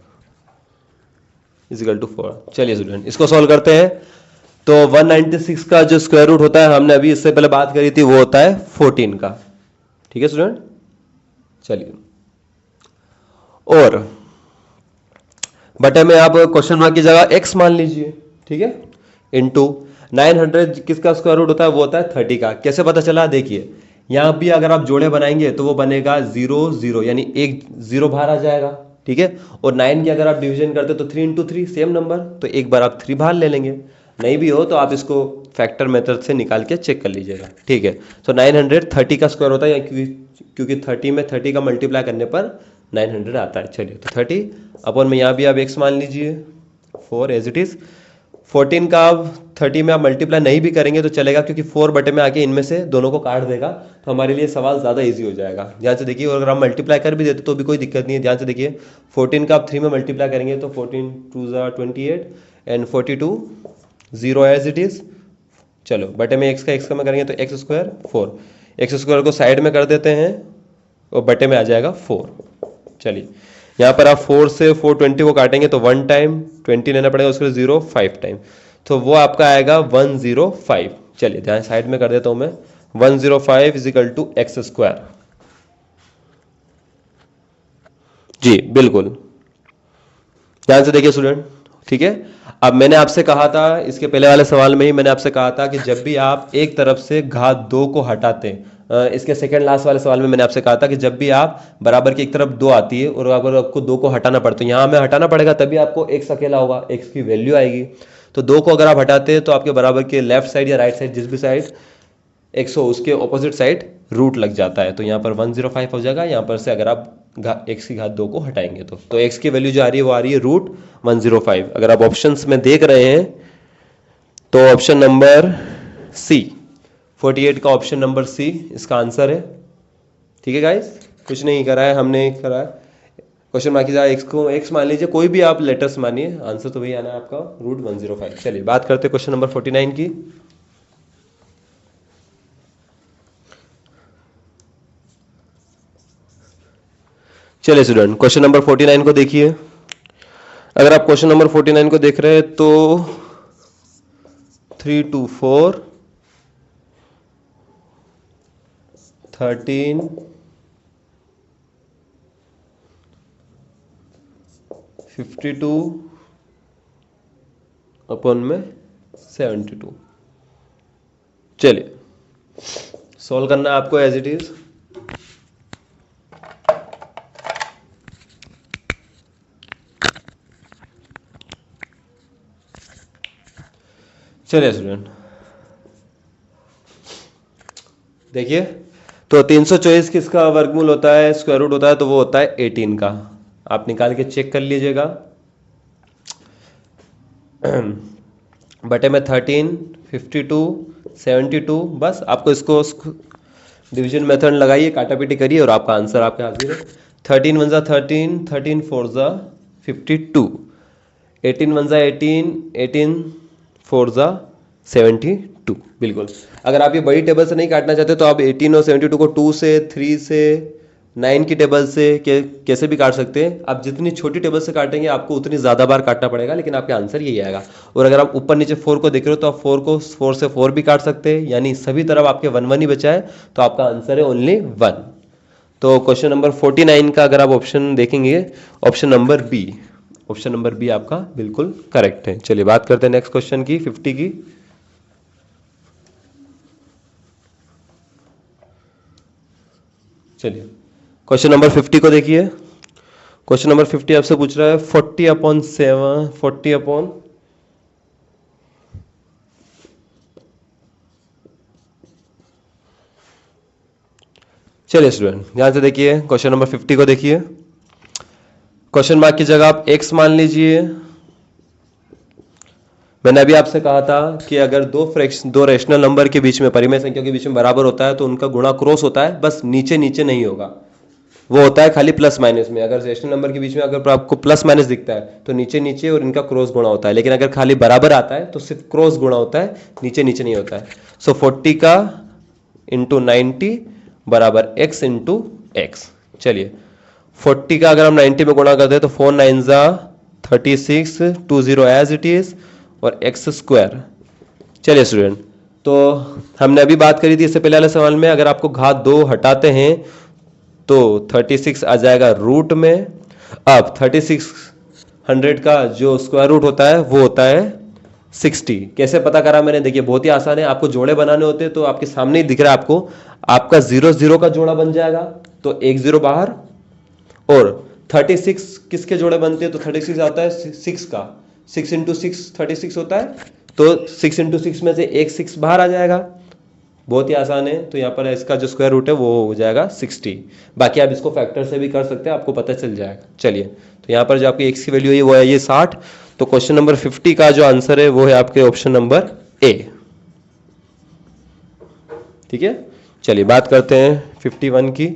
इजिकल टू 4। चलिए स्टूडेंट इसको सॉल्व करते हैं। तो 196 का जो स्क्वायर रूट होता है, हमने अभी इससे पहले बात करी थी, वो होता है 14 का, ठीक है स्टूडेंट। चलिए और बटे में आप क्वेश्चन मार्क की जगह x मान लीजिए, ठीक है, इंटू 900 किसका स्क्वायर रूट होता है, वो होता है 30 का। कैसे पता चला, देखिए यहां भी अगर आप जोड़े बनाएंगे तो वो बनेगा 0 0, यानी एक 0 बाहर आ जाएगा, ठीक है। और 9 की अगर आप डिवीजन करते तो 3 × 3 सेम नंबर, तो एक बार आप 3 बाहर ले लेंगे। नहीं भी हो तो आप इसको फैक्टर मेथड से निकाल के चेक कर लीजिएगा, ठीक है। तो 930 का स्क्वायर होता है, क्योंकि 30 में 30 का मल्टीप्लाई करने पर 900 आता है। चलिए तो 30 अपॉन में यहाँ भी आप x मान लीजिए 4 एज इट इज। 14 का आप 30 में आप मल्टीप्लाई नहीं भी करेंगे तो चलेगा, क्योंकि 4 बटे में आके इनमें से दोनों को काट देगा, तो हमारे लिए सवाल ज़्यादा इजी हो जाएगा। ध्यान से देखिए, और अगर हम मल्टीप्लाई कर भी देते तो भी कोई दिक्कत नहीं है। ध्यान से देखिए 14 का आप 3 में मल्टीप्लाई करेंगे तो 14 2 ज़ा 28 एंड 42 0 एज इट इज़। चलो बटे में x का में करेंगे तो x² 4, x² को साइड में कर देते हैं और बटे में आ जाएगा 4। चलिए यहाँ पर आप 4 से 420 को काटेंगे तो 1 टाइम 20 लेना पड़ेगा, उसके 0 5 टाइम, तो वो आपका आएगा 105। चलिए ध्यान साइड में कर देता हूं मैं। 105 is equal to x square. जी बिल्कुल, ध्यान से देखिए स्टूडेंट। ठीक है, अब मैंने आपसे कहा था इसके पहले वाले सवाल में ही मैंने आपसे कहा था कि जब भी आप एक तरफ से घात दो को हटाते हैं, इसके सेकंड लास्ट वाले सवाल में मैंने आपसे कहा था कि जब भी आप बराबर की एक तरफ दो आती है और अगर आपको दो को हटाना पड़ता है, यहां हमें हटाना पड़ेगा तभी आपको एक्स अकेला होगा, एक्स की वैल्यू आएगी। तो दो को अगर आप हटाते हैं तो आपके बराबर के लेफ्ट साइड या राइट साइड जिस भी साइड 100 उसके ऑपोजिट साइड रूट लग जाता है। तो यहाँ पर 105 हो जाएगा। यहाँ पर से अगर आप एक्स की घात दो को हटाएंगे तो एक्स की वैल्यू जो आ रही है वो आ रही है रूट 105। अगर आप ऑप्शंस में देख रहे हैं तो ऑप्शन नंबर सी 48 का ऑप्शन नंबर सी इसका आंसर है। ठीक है गाइस, कुछ नहीं करा है हमने, करा है क्वेश्चन मार्क की जगह एक्स को एक्स मान लीजिए, कोई भी आप लेटर्स मानिए, आंसर तो वही आना है आपका रूट 105। चलिए बात करते हैं क्वेश्चन नंबर 49 की। चलिए स्टूडेंट क्वेश्चन नंबर 49 को देखिए। अगर आप क्वेश्चन नंबर 49 को देख रहे हैं तो 3 2 4 13 52 अपॉन में 72। चलिए सॉल्व करना है आपको एज इट इज। चलिए स्टूडेंट देखिए, तो 324 किसका वर्गमूल होता है, स्क्वायर रूट होता है, तो वो होता है 18 का। आप निकाल के चेक कर लीजिएगा। बटे में 13 52 72, बस आपको इसको डिवीजन मेथड लगाइए, काटापीटी करिए और आपका आंसर आपके हाजिर है। 13 वन जा 13, 13 फोर जा 52, 18 वन जा 18, 18 फोर जा 72। बिल्कुल, अगर आप ये बड़ी टेबल से नहीं काटना चाहते तो आप 18 और 72 को 2 से 3 से 9 की टेबल से कैसे भी काट सकते हैं। आप जितनी छोटी टेबल से काटेंगे आपको उतनी ज़्यादा बार काटना पड़ेगा, लेकिन आपका आंसर यही आएगा। और अगर आप ऊपर नीचे 4 को देख रहे हो तो आप 4 को 4 से 4 भी काट सकते हैं, यानी सभी तरफ आपके 1 1 ही बचा है, तो आपका आंसर है ओनली 1। तो क्वेश्चन नंबर 49 का अगर आप ऑप्शन देखेंगे, option number B, option number B आपका बिल्कुल करेक्ट है। चलिए बात करते हैं नेक्स्ट क्वेश्चन की, 50 की। चलिए क्वेश्चन नंबर 50 को देखिए। क्वेश्चन नंबर 50 आपसे पूछ रहा है 40/7, 40 अपॉन, चलिए स्टूडेंट ध्यान से देखिए, क्वेश्चन नंबर 50 को देखिए। क्वेश्चन मार्क की जगह आप x मान लीजिए। मैंने अभी आपसे कहा था कि अगर दो रेशनल नंबर के बीच में, परिमेय संख्या के बीच में बराबर होता है तो उनका गुणा क्रॉस होता है, बस नीचे नीचे नहीं होगा, वो होता है खाली प्लस माइनस में। अगर रेशनल नंबर के बीच में अगर आपको प्लस माइनस दिखता है तो नीचे नीचे और इनका क्रॉस गुणा होता है, लेकिन अगर खाली बराबर आता है तो सिर्फ क्रॉस गुणा होता है, नीचे नीचे नहीं होता है। सो 40 का इंटू 90 बराबर x इंटू एक्स। चलिए 40 का अगर हम 90 में गुणा करते हैं तो 4 9 जा 36, 20 एज इट इज और एक्स स्क्वायर। चलिए स्टूडेंट, तो हमने अभी बात करी थी इससे पहले वाले सवाल में, अगर आपको घात दो हटाते हैं तो 36 आ जाएगा रूट में। अब 3600 का जो स्क्वायर रूट होता है वो होता है 60। कैसे पता करा मैंने, देखिए बहुत ही आसान है। आपको जोड़े बनाने होते हैं तो आपके सामने ही दिख रहा है आपको, आपका 0 0 का जोड़ा बन जाएगा तो एक 0 बाहर, और 36 किसके जोड़े बनते हैं तो 36 आता है 6 का, 6 इंटू 6 36 होता है, तो 6 इंटू 6 में से एक 6 बाहर आ जाएगा। बहुत ही आसान है। तो यहाँ पर इसका जो स्क्वायर रूट है वो हो जाएगा 60। बाकी आप इसको फैक्टर से भी कर सकते हैं, आपको पता चल जाएगा। चलिए, तो यहाँ पर जो आपकी एक्स की वैल्यू है वो है ये 60। तो क्वेश्चन नंबर 50 का जो आंसर है वो है आपके ऑप्शन नंबर ए। ठीक है, चलिए बात करते हैं 51 की।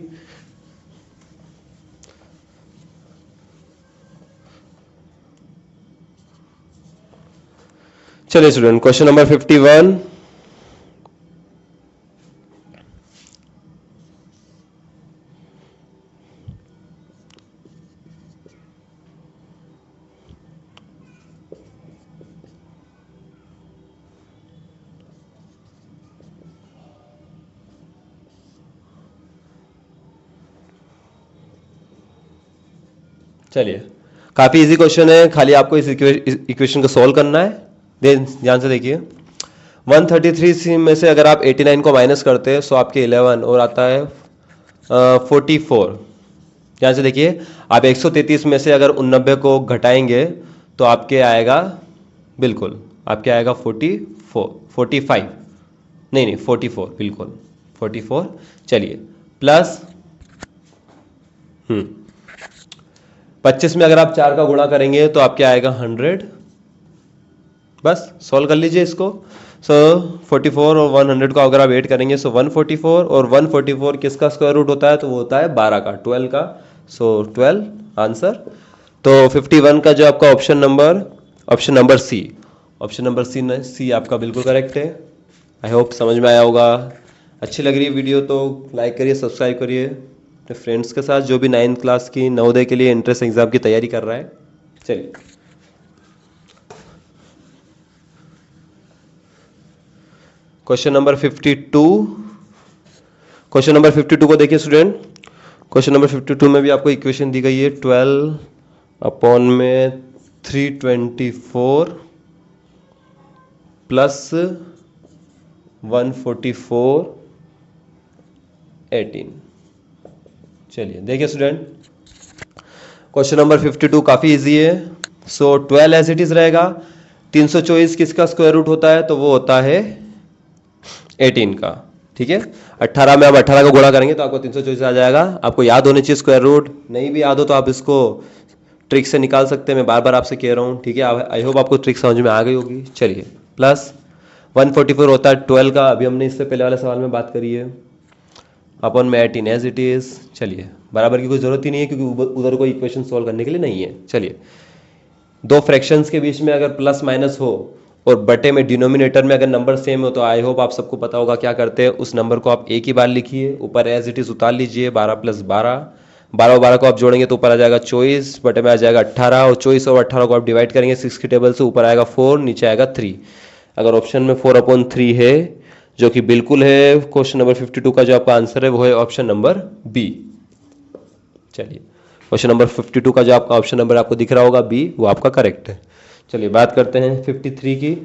चलिए स्टूडेंट क्वेश्चन नंबर 51। चलिए, काफ़ी इजी क्वेश्चन है, खाली आपको इस इक्वेशन को सॉल्व करना है। ध्यान से देखिए, 133 में से अगर आप 89 को माइनस करते हैं तो आपके 11 और आता है 44। ध्यान से देखिए, आप 133 में से अगर 89 को घटाएंगे तो आपके आएगा, बिल्कुल आपके आएगा 45, नहीं 44, बिल्कुल 44। चलिए, प्लस 25 में अगर आप 4 का गुणा करेंगे तो आपके आएगा 100। बस सॉल्व कर लीजिए इसको। 44 और 100 को अगर आप ऐड करेंगे 144, और 144 किसका स्क्वायर रूट होता है, तो वो होता है 12 का, 12 का। 12 आंसर। तो 51 का जो आपका ऑप्शन नंबर सी आपका बिल्कुल करेक्ट है। आई होप समझ में आया होगा। अच्छी लग रही है वीडियो तो लाइक करिए, सब्सक्राइब करिए अपने फ्रेंड्स के साथ जो भी 9th क्लास की नवोदय के लिए एंट्रेंस एग्जाम की तैयारी कर रहा है। चलिए, क्वेश्चन नंबर 52। क्वेश्चन नंबर 52 को देखिए स्टूडेंट। क्वेश्चन नंबर 52 में भी आपको इक्वेशन दी गई है 12/324 प्लस 144/18। चलिए देखिए स्टूडेंट, क्वेश्चन नंबर 52 काफी इजी है। 12 एज इट इज रहेगा। 324 किसका स्क्वायर रूट होता है, तो वो होता है 18 का। ठीक है, 18 में आप 18 को गुणा करेंगे तो आपको 324 आ जाएगा। आपको याद होनी चाहिए स्क्वायर रूट, नहीं भी याद हो तो आप इसको ट्रिक से निकाल सकते हैं। मैं बार बार आपसे कह रहा हूँ, ठीक है। आई होप आपको ट्रिक समझ में आ गई होगी। चलिए, प्लस 144 होता है 12 का, अभी हमने इससे पहले वाले सवाल में बात करी है, अपन में 18 एज इट इज। चलिए, बराबर की कोई जरूरत ही नहीं है क्योंकि उधर कोई इक्वेशन सॉल्व करने के लिए नहीं है। चलिए, दो फ्रैक्शंस के बीच में अगर प्लस माइनस हो और बटे में डिनोमिनेटर में अगर नंबर सेम हो तो आई होप आप सबको पता होगा क्या करते हैं। उस नंबर को आप एक ही बार लिखिए, ऊपर एज इट इज उतार लीजिए। 12 + 12, 12 और 12 को आप जोड़ेंगे तो ऊपर आ जाएगा 24, बटे में आ जाएगा 18, और 24 और 18 को आप डिवाइड करेंगे 6 की टेबल से, ऊपर आएगा 4, नीचे आएगा 3। अगर ऑप्शन में 4/3 है, जो कि बिल्कुल है, क्वेश्चन नंबर 52 का जो आपका आंसर है वो है ऑप्शन नंबर बी। चलिए, क्वेश्चन नंबर 52 का जो आपका ऑप्शन नंबर आपको दिख रहा होगा बी, वो आपका करेक्ट है। चलिए, बात करते हैं 53 की।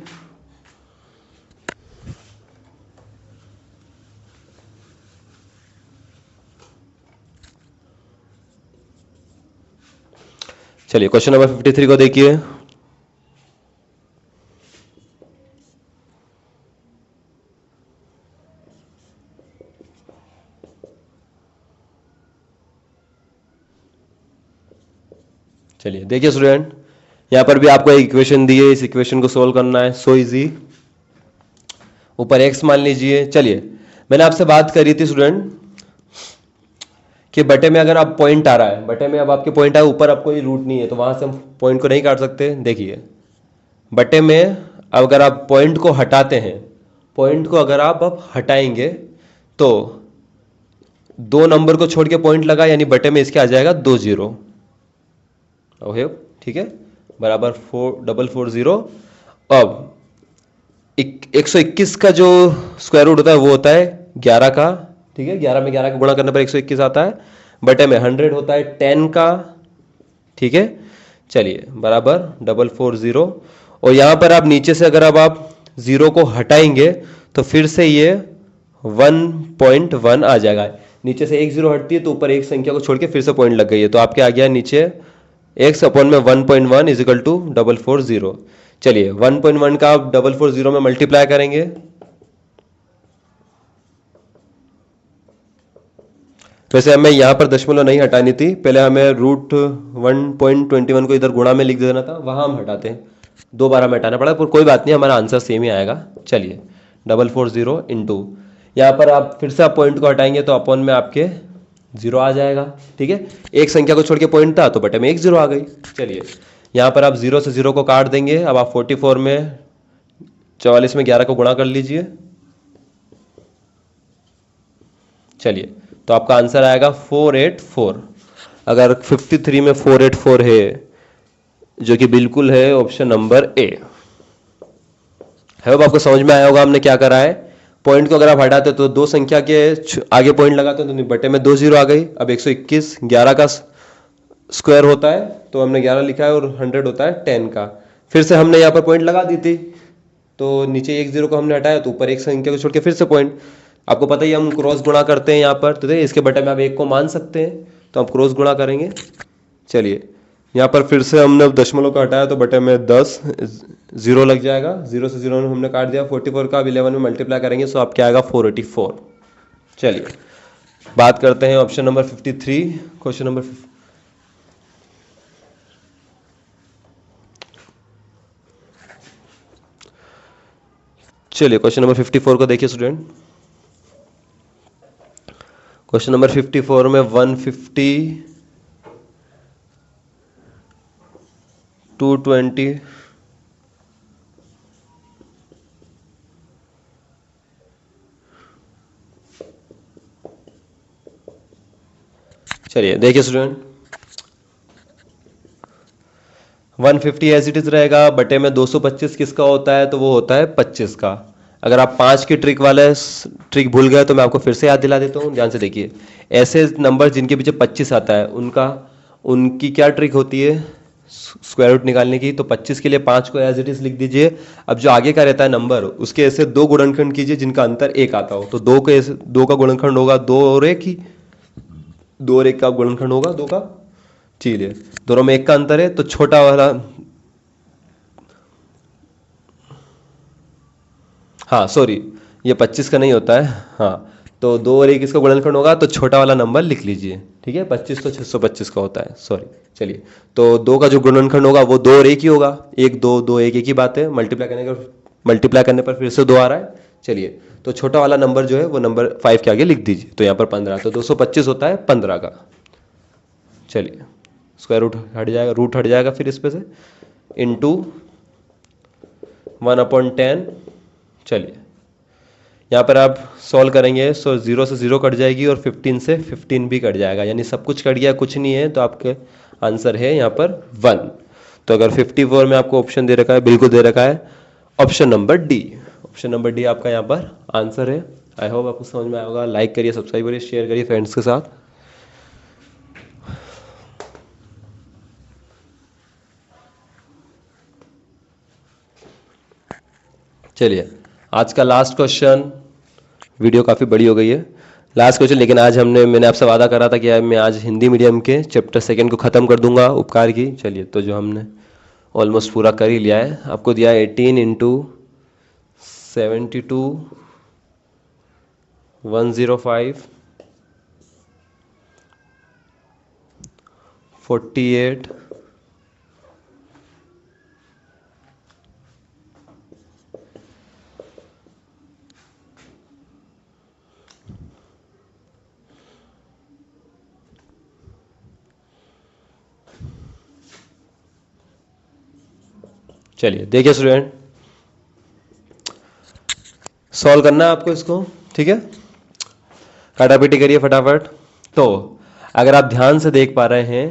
चलिए, क्वेश्चन नंबर 53 को देखिए। चलिए देखिए स्टूडेंट, यहां पर भी आपको एक इक्वेशन दी है, इस इक्वेशन को सोल्व करना है। So easy. ऊपर x मान लीजिए। चलिए, मैंने आपसे बात करी थी स्टूडेंट कि बटे में अगर आप पॉइंट आ रहा है, बटे में अब आपके पॉइंट आए, ऊपर अब कोई रूट नहीं है तो वहां से हम पॉइंट को नहीं काट सकते। देखिए, बटे में अगर आप पॉइंट को हटाते हैं, पॉइंट को अगर आप अब हटाएंगे तो 2 नंबर को छोड़ के पॉइंट लगा, यानी बटे में इसके आ जाएगा 2 0। ओके, ठीक है, बराबर 4,440। अब 121 का जो स्क्वायर रूट होता है वो होता है 11 का। ठीक है, 11 में 11 का गुणा करने पर 121 आता है। बटे में 100 होता है 10 का। ठीक है, चलिए, बराबर 440। और यहां पर आप नीचे से अगर अब आप 0 को हटाएंगे तो फिर से ये 1.1 आ जाएगा। नीचे से एक 0 हटती है तो ऊपर एक संख्या को छोड़ के फिर से पॉइंट लग गई है, तो आपके आ गया नीचे x/1.1 = 440। चलिए, 1.1 का आप 440 में मल्टीप्लाई करेंगे, वैसे हमें यहां पर दशमलव नहीं हटानी थी, पहले हमें √1.21 को इधर गुणा में लिख देना था, वहां हम हटाते हैं, 2 बार हमें हटाना पड़ा, पर कोई बात नहीं, हमारा आंसर सेम ही आएगा। चलिए, 440 इंटू, यहां पर आप फिर से आप पॉइंट को हटाएंगे तो अपॉन में आपके 0 आ जाएगा। ठीक है, एक संख्या को छोड़ के पॉइंट था तो बटे में 1 0 आ गई। चलिए, यहां पर आप 0 से 0 को काट देंगे। अब आप 44 में 44 में 11 को गुणा कर लीजिए। चलिए, तो आपका आंसर आएगा 484। अगर 53 में 484 है, जो कि बिल्कुल है ऑप्शन नंबर ए है। अब आपको समझ में आया होगा हमने क्या करा है। पॉइंट को अगर आप हटाते तो 2 संख्या के आगे पॉइंट लगाते तो बटे में 2 0 आ गई। अब 121 11 का स्क्वायर होता है तो हमने 11 लिखा है, और 100 होता है 10 का। फिर से हमने यहाँ पर पॉइंट लगा दी थी, तो नीचे एक जीरो को हमने हटाया तो ऊपर एक संख्या को छोड़ के फिर से पॉइंट। आपको पता ही हम क्रॉस गुणा करते हैं यहाँ पर, तो इसके बटे में आप एक को मान सकते हैं, तो हम क्रॉस गुणा करेंगे। चलिए यहाँ पर फिर से हमने दशमलव का हटाया तो बटे में 10, जीरो लग जाएगा, जीरो से जीरो हमने काट दिया। 44 का 11 में मल्टीप्लाई करेंगे तो आप क्या आएगा 484। चलिए बात करते हैं ऑप्शन नंबर 53, क्वेश्चन नंबर चलिए क्वेश्चन नंबर 54 को देखिए स्टूडेंट। क्वेश्चन नंबर 54 में 150, 220, चलिए देखिए स्टूडेंट, 150 एज इट इज रहेगा, बटे में 225 किसका होता है, तो वो होता है 25 का। अगर आप 5 की ट्रिक वाले ट्रिक भूल गए तो मैं आपको फिर से याद दिला देता हूँ, ध्यान से देखिए। ऐसे नंबर जिनके पीछे 25 आता है उनकी क्या ट्रिक होती है स्क्वायर रूट निकालने की, तो 25 के लिए 5 को एज इट इज लिख दीजिए। अब जो आगे का रहता है नंबर उसके ऐसे दो गुणनखंड कीजिए जिनका अंतर एक आता हो, तो दो का गुणनखंड होगा 2 और 1 ही, 2 और 1 का गुणनखंड होगा 2 का। चलिए दोनों में 1 का अंतर है तो छोटा वाला, हाँ सॉरी ये 25 का नहीं होता है, हाँ तो 2 और 1 इसका गुणनखंड होगा तो छोटा वाला नंबर लिख लीजिए, ठीक है। 25 तो 625 का होता है, सॉरी। चलिए तो 2 का जो गुणनखंड होगा वो 2 और 1 ही होगा, 1 2 2 1 एक ही बात है, मल्टीप्लाई करने पर फिर से 2 आ रहा है। चलिए तो छोटा वाला नंबर जो है वो नंबर 5 के आगे लिख दीजिए, तो यहाँ पर 15, तो 225 होता है 15 का। चलिए स्क्वायर रूट हट जाएगा, रूट हट जाएगा फिर इस पे से, इंटू 1/10। चलिए यहाँ पर आप सॉल्व करेंगे सो 0 से 0 कट जाएगी और 15 से 15 भी कट जाएगा, यानी सब कुछ कट गया, कुछ नहीं है, तो आपके आंसर है यहाँ पर 1। तो अगर 54 में आपको ऑप्शन दे रखा है, बिल्कुल दे रखा है option number D. Option number D आपका यहाँ पर आंसर है। आई होप आपको समझ में आया होगा। लाइक करिए, सब्सक्राइब करिए, शेयर करिए फ्रेंड्स के साथ। चलिए आज का लास्ट क्वेश्चन, वीडियो काफ़ी बड़ी हो गई है, लास्ट क्वेश्चन, लेकिन आज मैंने आपसे वादा करा था कि मैं आज हिंदी मीडियम के चैप्टर 2 को ख़त्म कर दूंगा, उपकार की। चलिए तो जो हमने ऑलमोस्ट पूरा कर ही लिया है। आपको दिया 18 × 72 105 48 चलिए देखिए स्टूडेंट, सॉल्व करना है आपको इसको, ठीक है। काटापीटी करिए फटाफट। तो अगर आप ध्यान से देख पा रहे हैं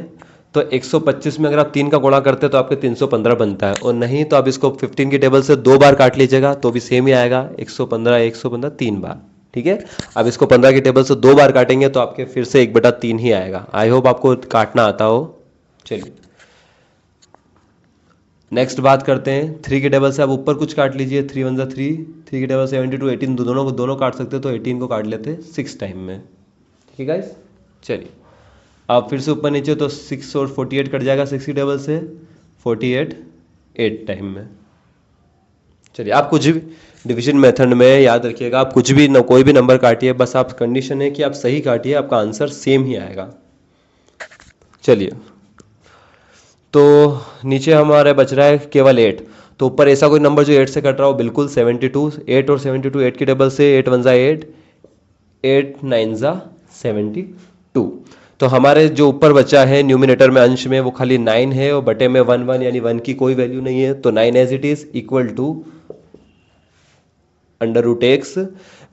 तो 125 में अगर आप 3 का गुणा करते हैं तो आपके 315 बनता है, और नहीं तो आप इसको 15 की टेबल से 2 बार काट लीजिएगा तो भी सेम ही आएगा, 115 115 3 बार, ठीक है। अब इसको 15 की टेबल से 2 बार काटेंगे तो आपके फिर से 1/3 ही आएगा। आई होप आपको काटना आता हो। चलिए नेक्स्ट बात करते हैं 3 की टेबल से। आप ऊपर कुछ काट लीजिए, 3 1 3, 3 की टेबल 72 18, दोनों काट सकते हैं, तो 18 को काट लेते हैं 6 टाइम में, ठीक है गाइस। चलिए आप फिर से ऊपर नीचे तो 6 और 48 कट जाएगा 6 की टेबल से, 48 8 टाइम में। चलिए आप कुछ भी डिवीजन मेथड में याद रखिएगा, आप कुछ भी कोई भी नंबर काटिए, बस आप कंडीशन है कि आप सही काटिए, आपका आंसर सेम ही आएगा। चलिए तो नीचे हमारे बच रहा है केवल 8, तो ऊपर ऐसा कोई नंबर जो 8 से कट रहा हो, बिल्कुल 72, 8 और 72, 8 की टेबल से 8 1 8, 8 9 72। तो हमारे जो ऊपर बचा है न्यूमिनेटर में अंश में वो खाली 9 है, और बटे में 1 1 यानी 1 की कोई वैल्यू नहीं है, तो 9 as it is equal to √x।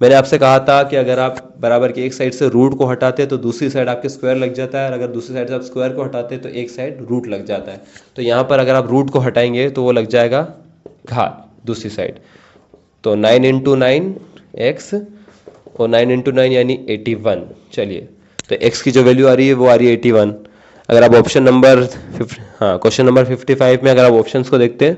मैंने आपसे कहा था कि अगर आप बराबर की एक साइड से रूट को हटाते तो दूसरी साइड आपके स्क्वायर लग जाता है, और अगर दूसरी साइड से आप स्क्वायर को हटाते तो एक साइड रूट लग जाता है। तो यहाँ पर अगर आप रूट को हटाएंगे तो वो लग जाएगा घात दूसरी साइड, तो 9 × 9 x, और 9 × 9 यानी 81। चलिए तो x की जो वैल्यू आ रही है वो आ रही है 81। अगर आप ऑप्शन नंबर क्वेश्चन नंबर 55 में अगर आप ऑप्शंस को देखते हैं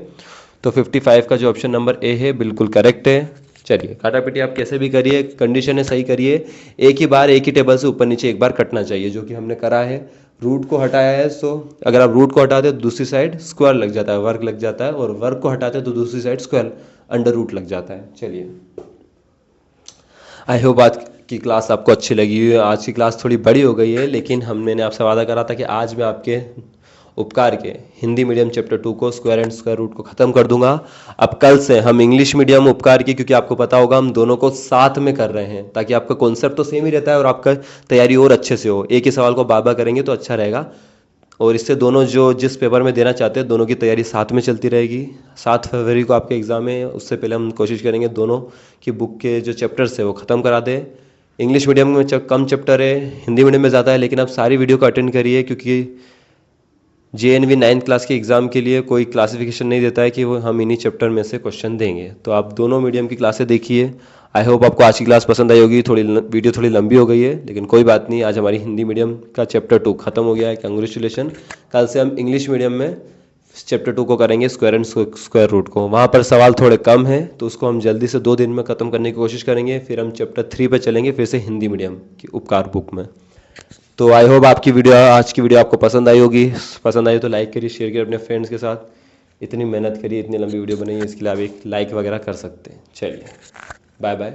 तो 55 का जो ऑप्शन नंबर ए है बिल्कुल करेक्ट है। चलिए काटापीटी आप कैसे भी करिए, कंडीशन है सही करिए, एक ही बार एक ही टेबल से ऊपर नीचे एक बार कटना चाहिए, जो कि हमने करा है। रूट को हटाया है, सो अगर आप रूट को हटाते तो दूसरी साइड स्क्वायर लग जाता है, वर्ग लग जाता है, और वर्ग को हटाते तो दूसरी साइड स्क्वायर अंडर रूट लग जाता है। चलिए, आई होप आज की क्लास आपको अच्छी लगी हुई है। आज की क्लास थोड़ी बड़ी हो गई है, लेकिन मैंने आपसे वादा करा था कि आज मैं आपके उपकार के हिंदी मीडियम चैप्टर 2 को स्क्वायर एंड स्क्वायर रूट को ख़त्म कर दूंगा। अब कल से हम इंग्लिश मीडियम उपकार की, क्योंकि आपको पता होगा हम दोनों को साथ में कर रहे हैं, ताकि आपका कॉन्सेप्ट तो सेम ही रहता है और आपका तैयारी और अच्छे से हो। एक ही सवाल को बार बार करेंगे तो अच्छा रहेगा, और इससे दोनों जो जिस पेपर में देना चाहते हैं दोनों की तैयारी साथ में चलती रहेगी। 7 फरवरी को आपके एग्ज़ाम है, उससे पहले हम कोशिश करेंगे दोनों की बुक के जो चैप्टर्स है वो ख़त्म करा दें। इंग्लिश मीडियम में कम चैप्टर है, हिंदी मीडियम में ज़्यादा है, लेकिन आप सारी वीडियो को अटेंड करिए, क्योंकि JNV 9th क्लास के एग्ज़ाम के लिए कोई क्लासिफिकेशन नहीं देता है कि वो हम इन्हीं चैप्टर में से क्वेश्चन देंगे। तो आप दोनों मीडियम की क्लासें देखिए। आई होप आपको आज की क्लास पसंद आई होगी। वीडियो थोड़ी लंबी हो गई है, लेकिन कोई बात नहीं, आज हमारी हिंदी मीडियम का चैप्टर 2 खत्म हो गया है। कंग्रेचुलेशन। कल से हम इंग्लिश मीडियम में चैप्टर 2 को करेंगे, स्क्वायर एंड स्क्वायर रूट को। वहाँ पर सवाल थोड़े कम है, तो उसको हम जल्दी से 2 दिन में ख़त्म करने की कोशिश करेंगे। फिर हम चैप्टर 3 पे चलेंगे, फिर से हिंदी मीडियम की उपकार बुक में। तो आई होप आज की वीडियो आपको पसंद आई होगी। पसंद आई तो लाइक करिए, शेयर करिए अपने फ्रेंड्स के साथ। इतनी मेहनत करिए, इतनी लंबी वीडियो बनाइए, इसके लिए आप एक लाइक वगैरह कर सकते हैं। चलिए, बाय बाय।